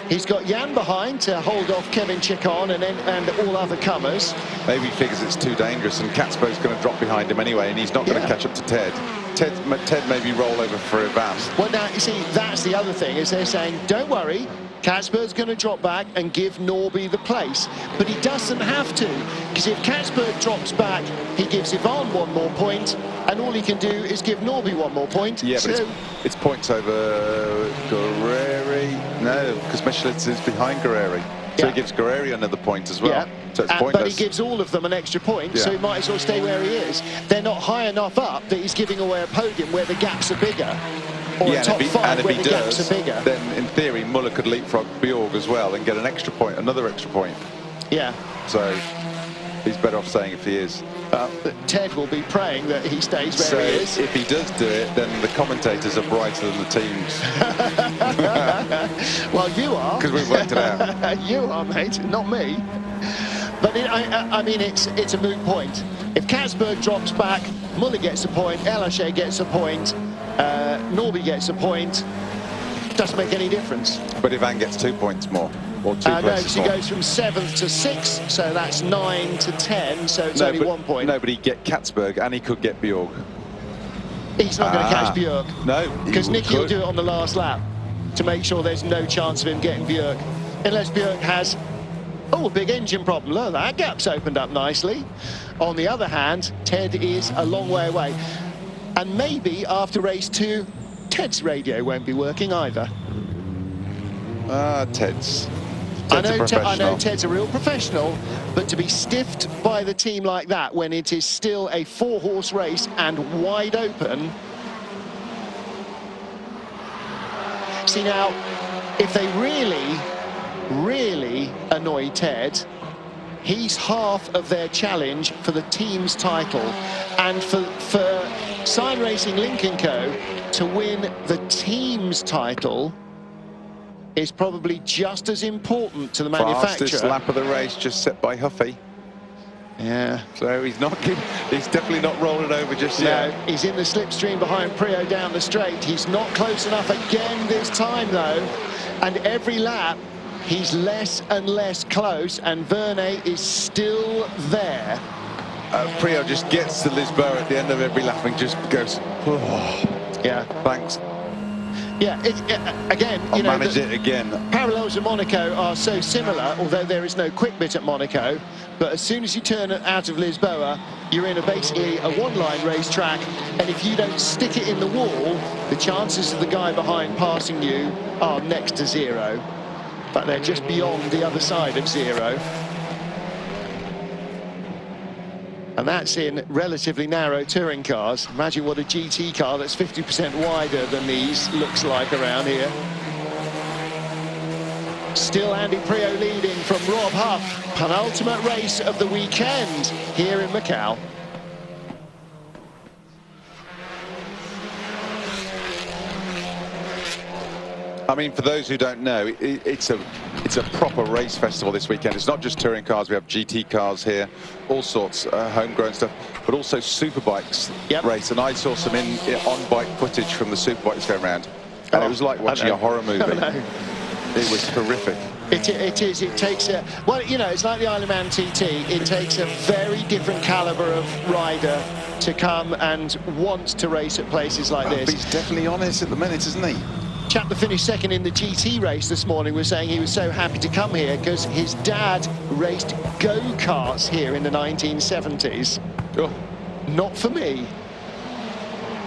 He's got Jan behind to hold off Kevin Chicon and all other comers. Maybe he figures it's too dangerous, and Katzberg's going to drop behind him anyway, and he's not going to catch up to Ted. Ted maybe roll over for Ivan. Well, now, you see, that's the other thing, is they're saying, don't worry, Katzberg's going to drop back and give Norby the place. But he doesn't have to, because if Katzberg drops back, he gives Ivan 1 more point, and all he can do is give Norby 1 more point. Yeah, so, but it's points over Guerreri. No, because Michelitz is behind Guerreri. So he gives Guerreri another point as well. Yeah. So it's pointless. But he gives all of them an extra point, so he might as well stay where he is. They're not high enough up that he's giving away a podium where the gaps are bigger. Or a top 5 where the gaps are bigger. Then in theory Muller could leapfrog Bjorg as well and get an extra point, another extra point. Yeah. So he's better off staying if he is. Ted will be praying that he stays where he is. If he does do it, then the commentators are brighter than the teams. Well, you are. Because we've worked it out. You are, mate, not me. But I mean, it's a moot point. If Katzberg drops back, Muller gets a point, Elaché gets a point, Norby gets a point. Doesn't make any difference. But Ivan gets 2 points more, or 2 no, places he more. goes from 7th to 6th, so that's 9 to 10, so it's only 1 point. No, but he'd get Katzberg, and he could get Bjorg. He's not going to catch Björk. No, because Nicky will do it on the last lap to make sure there's no chance of him getting Björk, unless Björk has a big engine problem. Look, that gap's opened up nicely. On the other hand, Ted is a long way away, and maybe after race 2 Ted's radio won't be working either. Ted's I a know Ted's a real professional, but to be stiffed by the team like that when it is still a 4-horse race and wide open. See, now, if they really annoy Ted, he's half of their challenge for the team's title, and for Sign Racing Lincoln Co. to win the team's title is probably just as important to the manufacturer. Fastest lap of the race just set by Huffy. Yeah. So he's definitely not rolling over just yet. No, he's in the slipstream behind Prio down the straight. He's not close enough again this time though, and every lap he's less and less close, and Verne is still there. Prio just gets to Lisboa at the end of every lap and just goes, yeah, thanks. Yeah, again, I'll manage it again. Parallels to Monaco are so similar, although there is no quick bit at Monaco. But as soon as you turn out of Lisboa, you're in basically a one-line racetrack, and if you don't stick it in the wall, the chances of the guy behind passing you are next to 0. But they're just beyond the other side of 0. And that's in relatively narrow touring cars. Imagine what a GT car that's 50% wider than these looks like around here. Still Andy Prio leading from Rob Huff. Penultimate race of the weekend here in Macau. I mean, for those who don't know, it's a proper race festival this weekend. It's not just touring cars. We have GT cars here, all sorts, homegrown stuff, but also superbikes race. And I saw some on-bike footage from the superbikes going around, and it was like watching a horror movie. It was horrific. It is. It takes a... Well, you know, it's like the Isle of Man TT. It takes a very different calibre of rider to come and want to race at places like this. But he's definitely on it at the minute, isn't he? Chap that finished second in the GT race this morning was saying he was so happy to come here because his dad raced go-karts here in the 1970s. Oh. Not for me.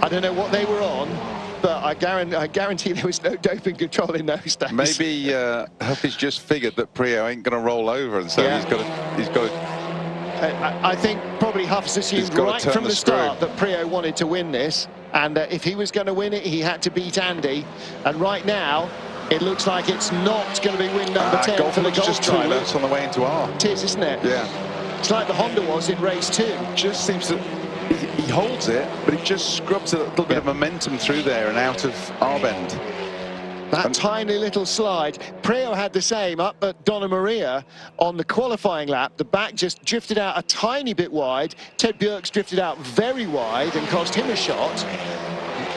I don't know what they were on, but I guarantee there was no doping control in those days. Maybe Huffy's just figured that Prio ain't going to roll over, and so he's got to. I think probably Huff's assumed right from the start that Prio wanted to win this, and if he was going to win it, he had to beat Andy. And right now, it looks like it's not going to be win number 10 for the Golf just driver. too loose on the way into R. It is, isn't it? Yeah. It's like the Honda was in race 2. Just seems to, he holds it, but he just scrubs a little bit of momentum through there and out of our bend. That tiny little slide. Preo had the same up at Donna Maria on the qualifying lap. The back just drifted out a tiny bit wide. Ted Bjerk's drifted out very wide and cost him a shot.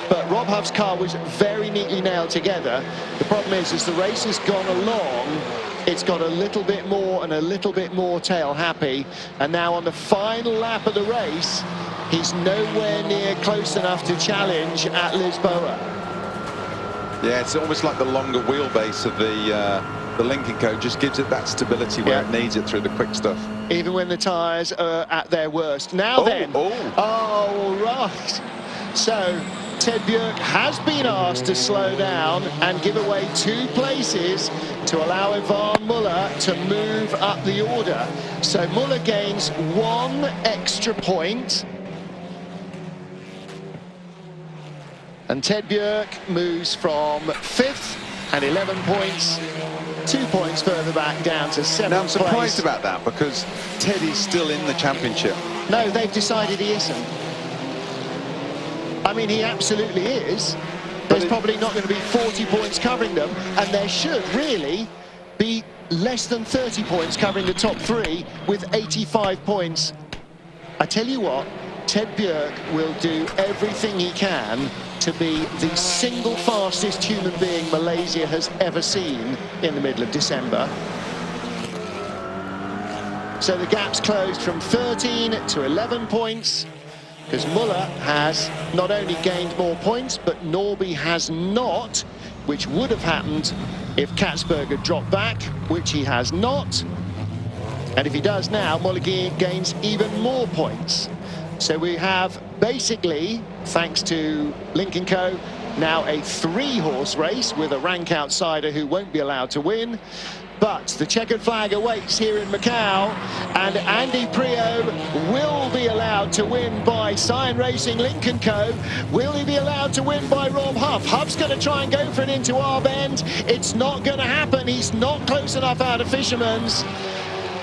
But Rob Huff's car was very neatly nailed together. The problem is, as the race has gone along, it's got a little bit more and a little bit more tail happy. And now on the final lap of the race, he's nowhere near close enough to challenge at Lisboa. Yeah, it's almost like the longer wheelbase of the Lincoln Co. just gives it that stability where it needs it through the quick stuff. Even when the tyres are at their worst. Now oh, right. So Ted Bjerk has been asked to slow down and give away 2 places to allow Ivan Muller to move up the order. So Muller gains 1 extra point. And Ted Bjerk moves from 5th and 11 points, 2 points further back down to 7th Now I'm surprised place. about that, because Ted is still in the championship. No, they've decided he isn't. I mean, he absolutely is. There's probably not going to be 40 points covering them, and there should really be less than 30 points covering the top 3 with 85 points. I tell you what, Ted Bjerk will do everything he can to be the single fastest human being Malaysia has ever seen in the middle of December. So the gap's closed from 13 to 11 points, because Muller has not only gained more points, but Norby has not, which would have happened if Katzberg had dropped back, which he has not. And if he does now, Muller gains even more points. So we have basically, thanks to Lincoln Co., now a 3-horse race with a rank outsider who won't be allowed to win. But the checkered flag awaits here in Macau, and Andy Prio will be allowed to win by Cyan Racing Lincoln Co. Will he be allowed to win by Rob Huff? Huff's going to try and go for it into our bend. It's not going to happen. He's not close enough out of Fisherman's.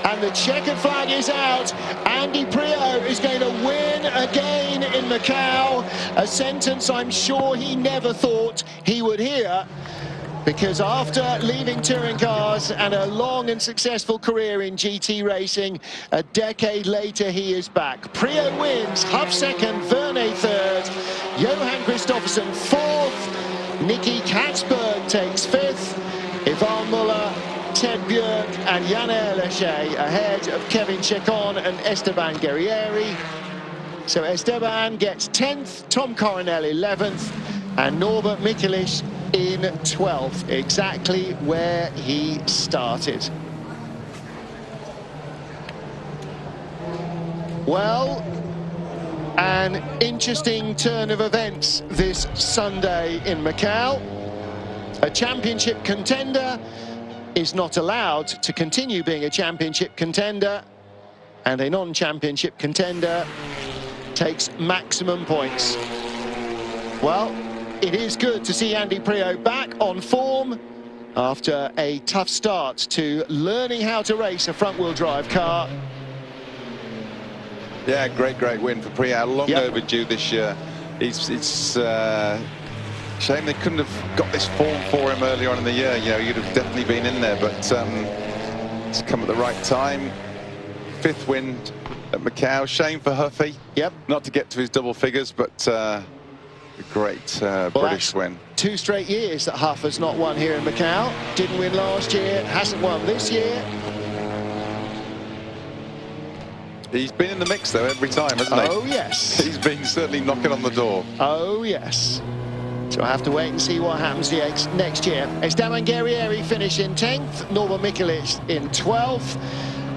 And the checkered flag is out. Andy Prio is going to win again in Macau. A sentence I'm sure he never thought he would hear, because after leaving touring cars and a long and successful career in GT racing, a decade later he is back. Prio wins, Huff 2nd, Verne 3rd, Johan Kristoffersen 4th, Nicky Katzberg takes 5th, Ivan Muller, Ted Bjerk and Jan Erleche ahead of Kevin Chacon and Esteban Guerrieri. So Esteban gets 10th, Tom Coronel 11th, and Norbert Mikulich in 12th, exactly where he started. Well, an interesting turn of events this Sunday in Macau. A championship contender is not allowed to continue being a championship contender, and a non-championship contender takes maximum points. Well, it is good to see Andy Prio back on form after a tough start to learning how to race a front-wheel drive car. Yeah, great win for Prio. Long overdue this year. It's shame they couldn't have got this form for him earlier on in the year. You know, you'd have definitely been in there, but it's come at the right time. 5th win at Macau. Shame for Huffy. Not to get to his double figures, but a great British win. 2 straight years that Huff has not won here in Macau. Didn't win last year, hasn't won this year. He's been in the mix though every time, hasn't he? Oh yes. He's been certainly knocking on the door. Oh yes. So I have to wait and see what happens next year. Esteban Guerrieri finished in 10th, Norbert Mikulich in 12th.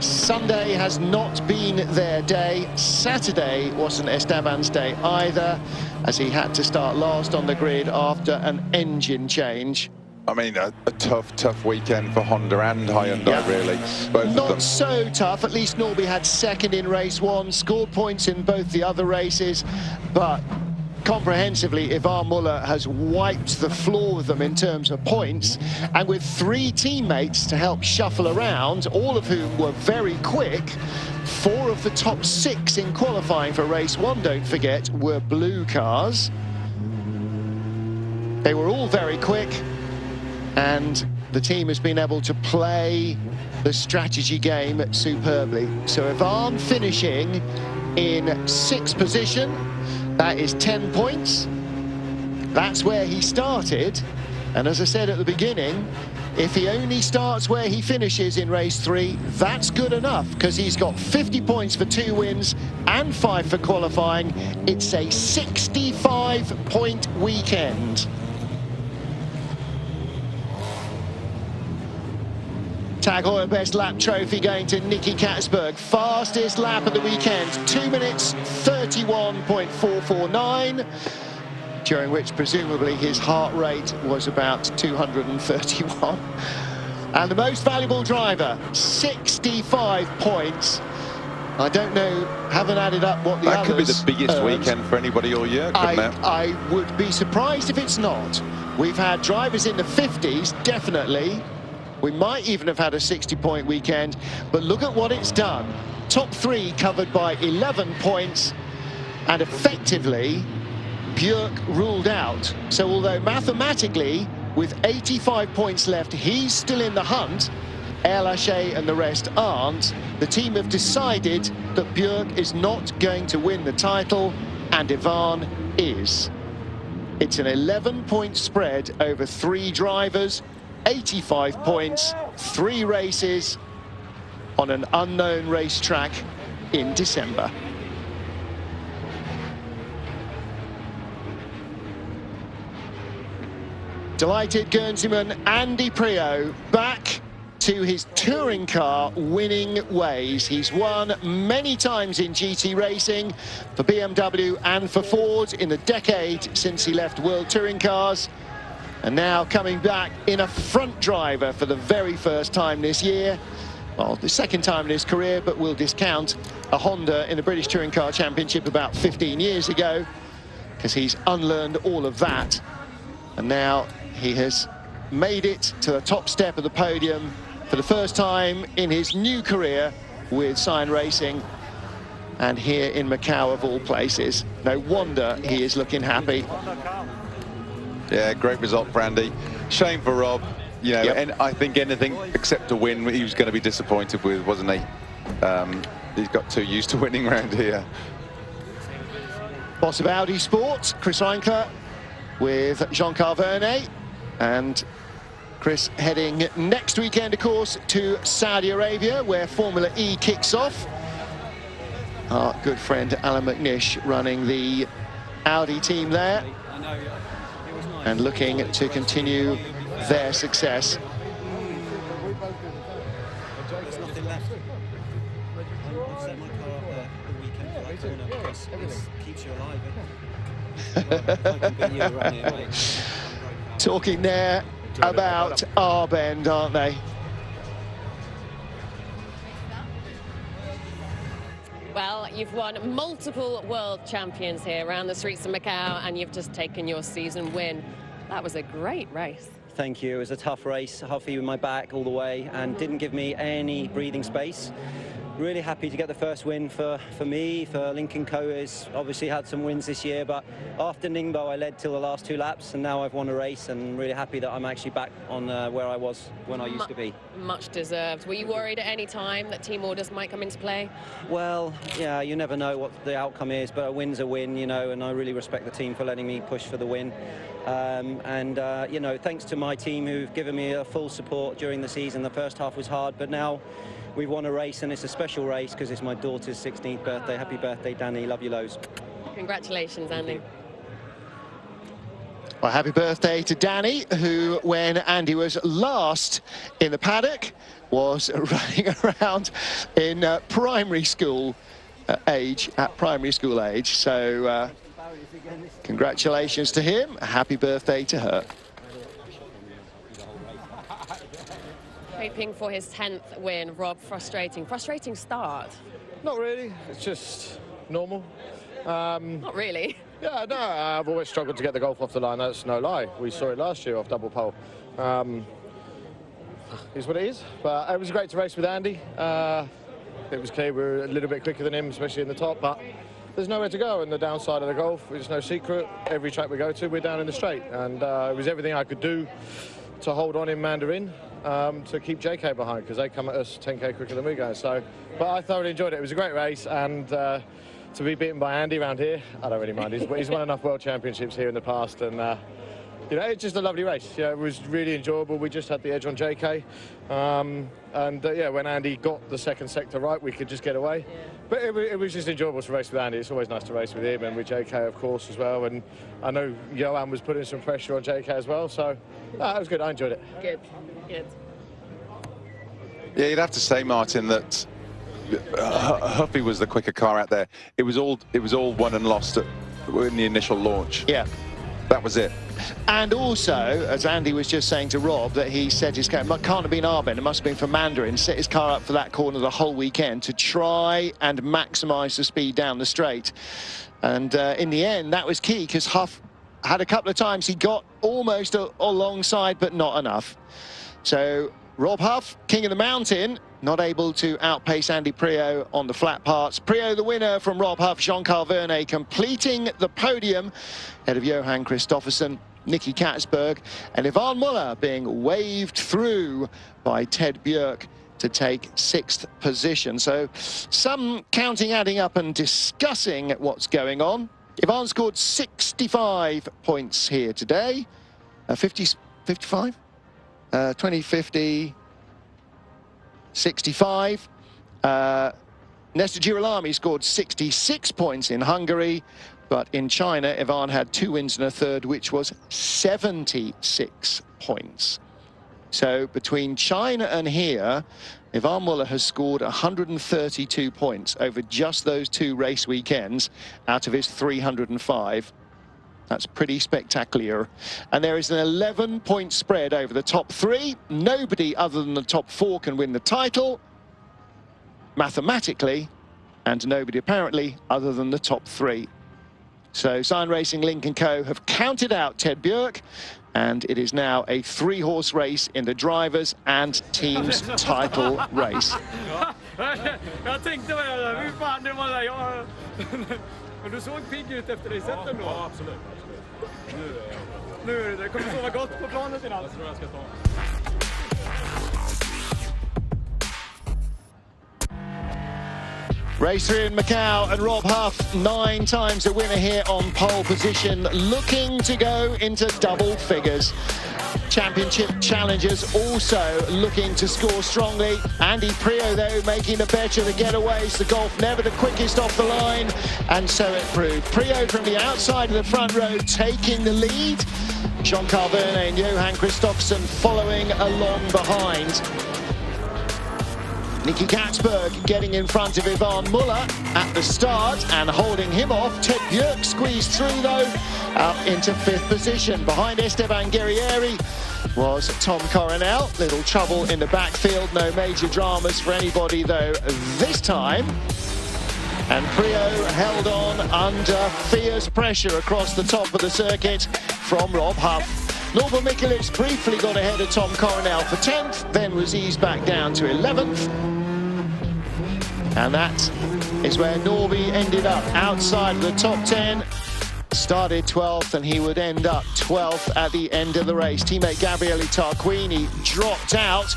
Sunday has not been their day. Saturday wasn't Esteban's day either, as he had to start last on the grid after an engine change. I mean, a tough weekend for Honda and Hyundai, really. Both Not of them. so tough. At least Norby had 2nd in race 1, scored points in both the other races, but comprehensively, Ivan Muller has wiped the floor with them in terms of points, and with 3 teammates to help shuffle around, all of whom were very quick. 4 of the top 6 in qualifying for race 1, don't forget, were blue cars. They were all very quick, and the team has been able to play the strategy game superbly. So Ivan finishing in 6th position. That is 10 points. That's where he started. And as I said at the beginning, if he only starts where he finishes in race 3, that's good enough, because he's got 50 points for 2 wins and 5 for qualifying. It's a 65-point weekend. Tag Heuer Best Lap Trophy going to Nicky Katzberg. Fastest lap of the weekend, 2 minutes 31.449, during which presumably his heart rate was about 231. And the most valuable driver, 65 points. I don't know, haven't added up what the others That could be the biggest weekend for anybody all year, couldn't it? I would be surprised if it's not. We've had drivers in the 50s, definitely. We might even have had a 60-point weekend, but look at what it's done. Top 3 covered by 11 points, and effectively, Björk ruled out. So although mathematically, with 85 points left, he's still in the hunt, Erlaché and the rest aren't. The team have decided that Björk is not going to win the title, and Ivan is. It's an 11-point spread over 3 drivers, 85 points, 3 races on an unknown racetrack in December. Delighted Guernseyman Andy Priaulx back to his touring car winning ways. He's won many times in GT racing for BMW and for Ford in the decade since he left World Touring Cars. And now coming back in a front driver for the very first time this year. Well, the second time in his career, but we'll discount a Honda in the British Touring Car Championship about 15 years ago, because he's unlearned all of that. And now he has made it to the top step of the podium for the first time in his new career with Cyan Racing, and here in Macau of all places. No wonder he is looking happy. Yeah, great result for Andy. Shame for Rob. You know, and I think anything except a win he was going to be disappointed with, wasn't he? He's got too used to winning around here. Boss of Audi Sports, Chris Einkler, with Jean-Carl Vernet, and Chris heading next weekend, of course, to Saudi Arabia, where Formula E kicks off. Our good friend Alan McNish running the Audi team there, and looking to continue their success. There's nothing left. I've set my car up there all weekend for that corner because it keeps you alive. Talking there about Arbend, aren't they? Well, you've won multiple world champions here around the streets of Macau, and you've just taken your season win. That was a great race. Thank you. It was a tough race, Huffy with my back all the way, and didn't give me any breathing space. Really happy to get the first win for me, for Lincoln Co. Has obviously had some wins this year, but after Ningbo I led till the last 2 laps, and now I've won a race, and really happy that I'm actually back on where I was when I used to be. Much deserved. Were you worried at any time that team orders might come into play? Well, yeah, you never know what the outcome is, but a win's a win, you know, and I really respect the team for letting me push for the win. You know, thanks to my team who've given me a full support during the season. The first half was hard, but now we've won a race, and it's a special race because it's my daughter's 16th birthday. Happy birthday, Danny. Love you loads. Congratulations, Andy. Well, happy birthday to Danny, who, when Andy was last in the paddock, was running around in primary school age, So congratulations to him. Happy birthday to her. Hoping for his 10th win. Rob, frustrating start. Not really, it's just normal. Not really. Yeah, no, I've always struggled to get the golf off the line. That's no lie. We saw it last year off double pole. Is what it is. But it was great to race with Andy. It was clear we were a little bit quicker than him, especially in the top. But there's nowhere to go. And the downside of the golf is no secret. Every track we go to, we're down in the straight. And it was everything I could do to hold on in Mandarin to keep JK behind, because they come at us 10k quicker than we go. So, but I thoroughly enjoyed it. It was a great race, and to be beaten by Andy around here, I don't really mind. He's won enough world championships here in the past, and you know, it's just a lovely race. Yeah, it was really enjoyable. We just had the edge on JK, and yeah, when Andy got the second sector right, we could just get away. Yeah. But it was just enjoyable to race with Andy. It's always nice to race with him and with JK, of course, as well. And I know Johan was putting some pressure on JK as well, so it was good. I enjoyed it. Good, good. Yeah, you'd have to say, Martin, that Huffy was the quicker car out there. It was all won and lost in the initial launch. Yeah. That was it. And also, as Andy was just saying to Rob, that he set his car, it can't have been Arben, it must have been for Mandarin, set his car up for that corner the whole weekend to try and maximise the speed down the straight. And in the end, that was key, because Huff had a couple of times he got almost alongside, but not enough. So Rob Huff, king of the mountain, not able to outpace Andy Priaulx on the flat parts. Priaulx the winner from Rob Huff, Jean-Carl Vernet completing the podium ahead of Johan Christoffersen, Nicky Katsberg, and Ivan Muller being waved through by Ted Björk to take 6th position. So some counting, adding up and discussing what's going on. Ivan scored 65 points here today. 55? 2050. 65. Nestor Girolami scored 66 points in Hungary, but in China, Ivan had 2 wins and a third, which was 76 points. So between China and here, Ivan Muller has scored 132 points over just those 2 race weekends out of his 305. That's pretty spectacular. And there is an 11-point spread over the top 3. Nobody other than the top 4 can win the title, mathematically, and nobody apparently other than the top 3. So Zion Racing, Link & Co have counted out Ted Björk, and it is now a 3-horse race in the drivers and teams title race. Jag tänkte väl, hur fan det var där. Men du såg pigg ut efter dig sett ändå. Ja, absolut. Nu det kommer sova gott på planen sen alls. Jag tror jag ska ta. Race 3 in Macau, and Rob Huff, 9 times a winner here on pole position, looking to go into double figures. Championship challengers also looking to score strongly. Andy Priaulx, though, making the better of the getaways. The golf never the quickest off the line, and so it proved. Priaulx from the outside of the front row taking the lead. Jean-Carl Vernet and Johan Christoffersen following along behind. Nicky Katsberg getting in front of Ivan Muller at the start and holding him off. Ted Björk squeezed through, though, up into 5th position. Behind Esteban Guerrieri was Tom Coronel. Little trouble in the backfield, no major dramas for anybody, though, this time. And Priaulx held on under fierce pressure across the top of the circuit from Rob Huff. Norbert Mikelic briefly got ahead of Tom Coronel for 10th, then was eased back down to 11th. And that is where Norby ended up, outside of the top 10. Started 12th, and he would end up 12th at the end of the race. Teammate Gabriele Tarquini dropped out,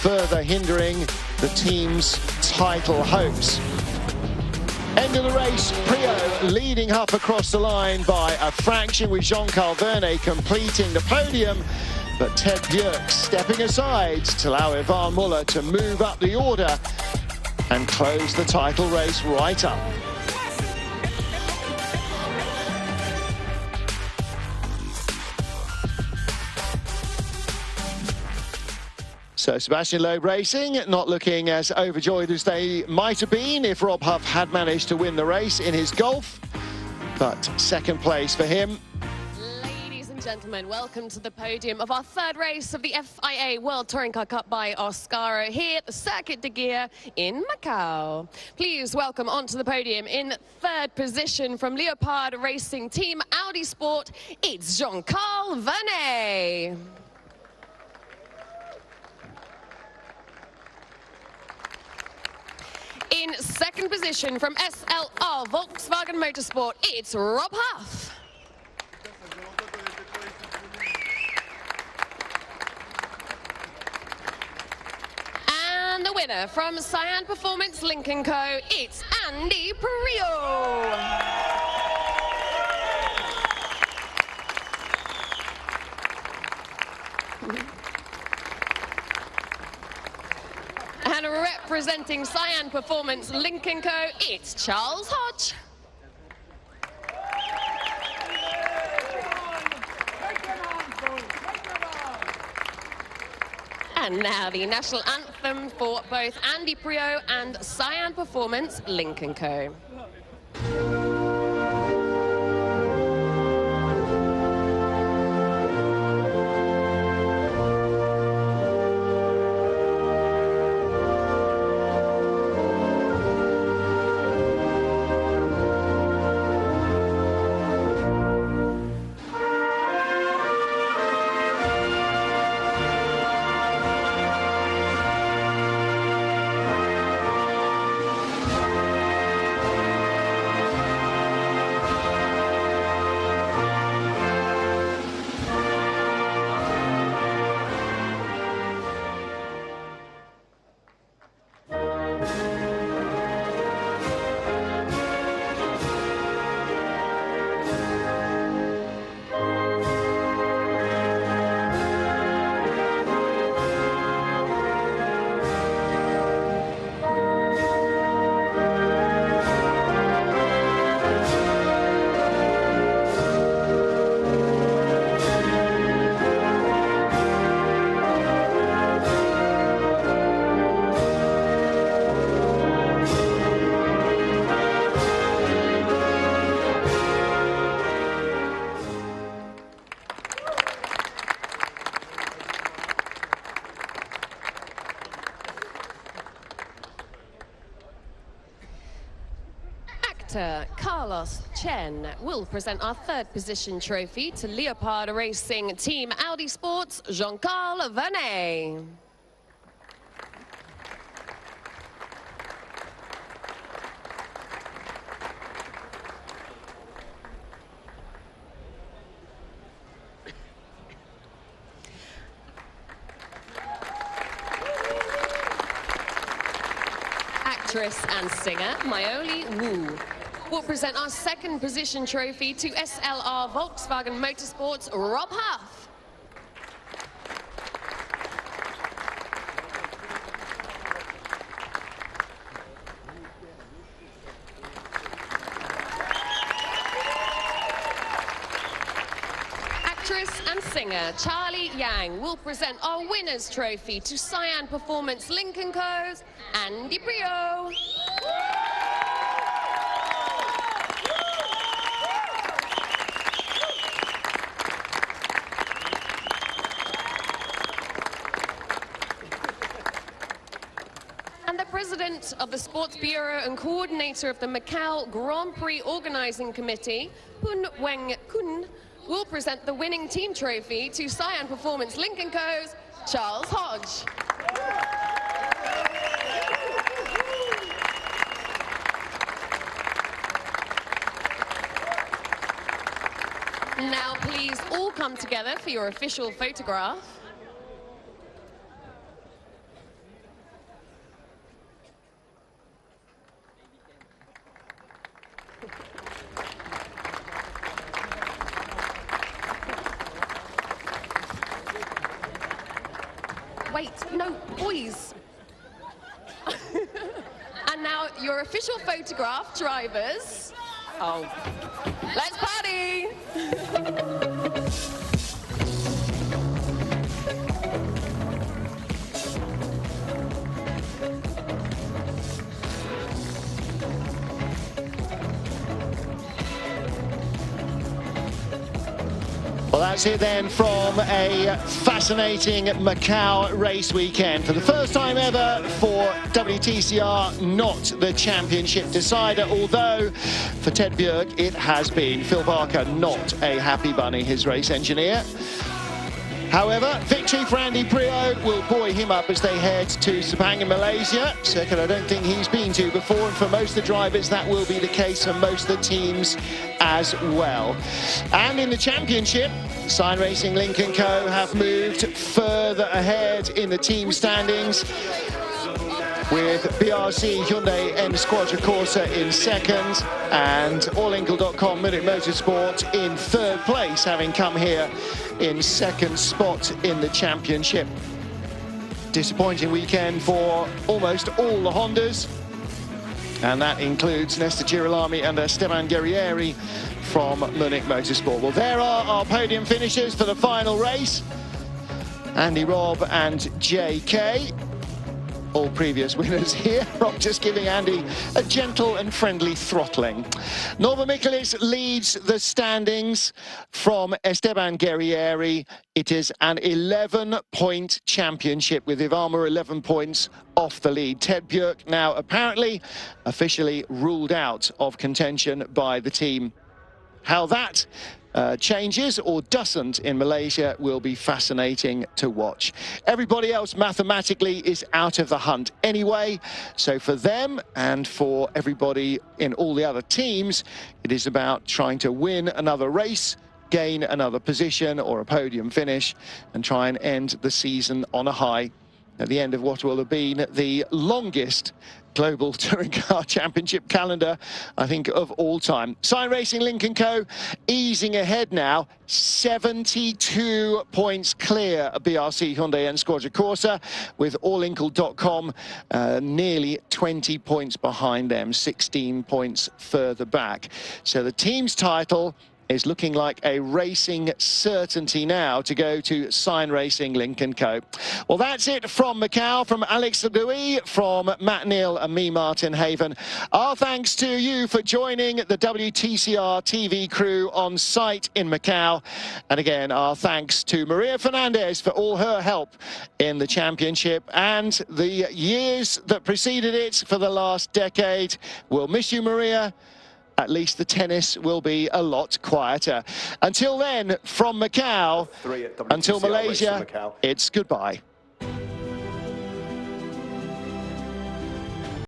further hindering the team's title hopes. End of the race, Priaulx leading Huff across the line by a fraction, with Jean-Carl Vernet completing the podium. But Ted Björk stepping aside to allow Ivan Muller to move up the order and close the title race right up. So Sebastian Loeb Racing not looking as overjoyed as they might have been if Rob Huff had managed to win the race in his Golf. But second place for him. Ladies and gentlemen, welcome to the podium of our third race of the FIA World Touring Car Cup by Oscaro here at the Circuit de Gia in Macau. Please welcome onto the podium in third position from Leopard Racing Team Audi Sport, it's Jean-Carl Vernet. In second position from SLR Volkswagen Motorsport, it's Rob Huff. And the winner from Cyan Performance Lincoln Co., it's Andy Priault. And representing Cyan Performance Lincoln Co., it's Charles Hodge. And now the national anthem for both Andy Priault and Cyan Performance Lincoln Co. Carlos Chen will present our third position trophy to Leopard Racing Team Audi Sports, Jean-Carl Vernet. Actress and singer Myoli Wu will present our second position trophy to SLR Volkswagen Motorsports, Rob Huff. Actress and singer Charlie Yang will present our winner's trophy to Cyan Performance Lincoln Co.'s Andy Priault. President of the Sports Bureau and coordinator of the Macau Grand Prix Organizing Committee, Hun Weng Kun, will present the winning team trophy to Cyan Performance Lincoln Co.'s Charles Hodge. Now please all come together for your official photograph. Wait, no, boys. And now your official photograph, drivers. Oh, let's party! Well, that's it then from a fascinating Macau race weekend. For the first time ever for WTCR, not the championship decider, although for Ted Bjerg it has been. Phil Barker not a happy bunny, his race engineer. However, victory for Andy Priaulx will buoy him up as they head to Sepang in Malaysia. Circuit I don't think he's been to before, and for most of the drivers that will be the case for most of the teams as well. And in the championship, Sign Racing Link & Co have moved further ahead in the team standings, with BRC Hyundai and Squadra Corsa in second, and allinkle.com Munich Motorsport in third place, having come here in second spot in the championship. Disappointing weekend for almost all the Hondas, and that includes Nesta Girolami and Esteban Guerrieri from Munich Motorsport. Well, there are our podium finishers for the final race. Andy Robb and JK, all previous winners here. Rob just giving Andy a gentle and friendly throttling. Norva Mikulic leads the standings from Esteban Guerrieri. It is an 11-point championship with Ivama 11 points off the lead. Ted Bjerg now apparently officially ruled out of contention by the team. How that changes or doesn't in Malaysia will be fascinating to watch. Everybody else mathematically is out of the hunt anyway, so for them and for everybody in all the other teams, it is about trying to win another race, gain another position or a podium finish, and try and end the season on a high at the end of what will have been the longest global touring car championship calendar, I think, of all time. Sign Racing Link & Co easing ahead now, 72 points clear of BRC Hyundai and Squadra Corsa, with allinkle.com nearly 20 points behind them, 16 points further back. So the team's title is looking like a racing certainty now to go to Sign Racing Link & Co. Well, that's it from Macau, from Alex Louis, from Matt Neal and me, Martin Haven. Our thanks to you for joining the WTCR TV crew on site in Macau. And again, our thanks to Maria Fernandez for all her help in the championship and the years that preceded it for the last decade. We'll miss you, Maria. At least the tennis will be a lot quieter. Until then, from Macau, until Malaysia, it's goodbye.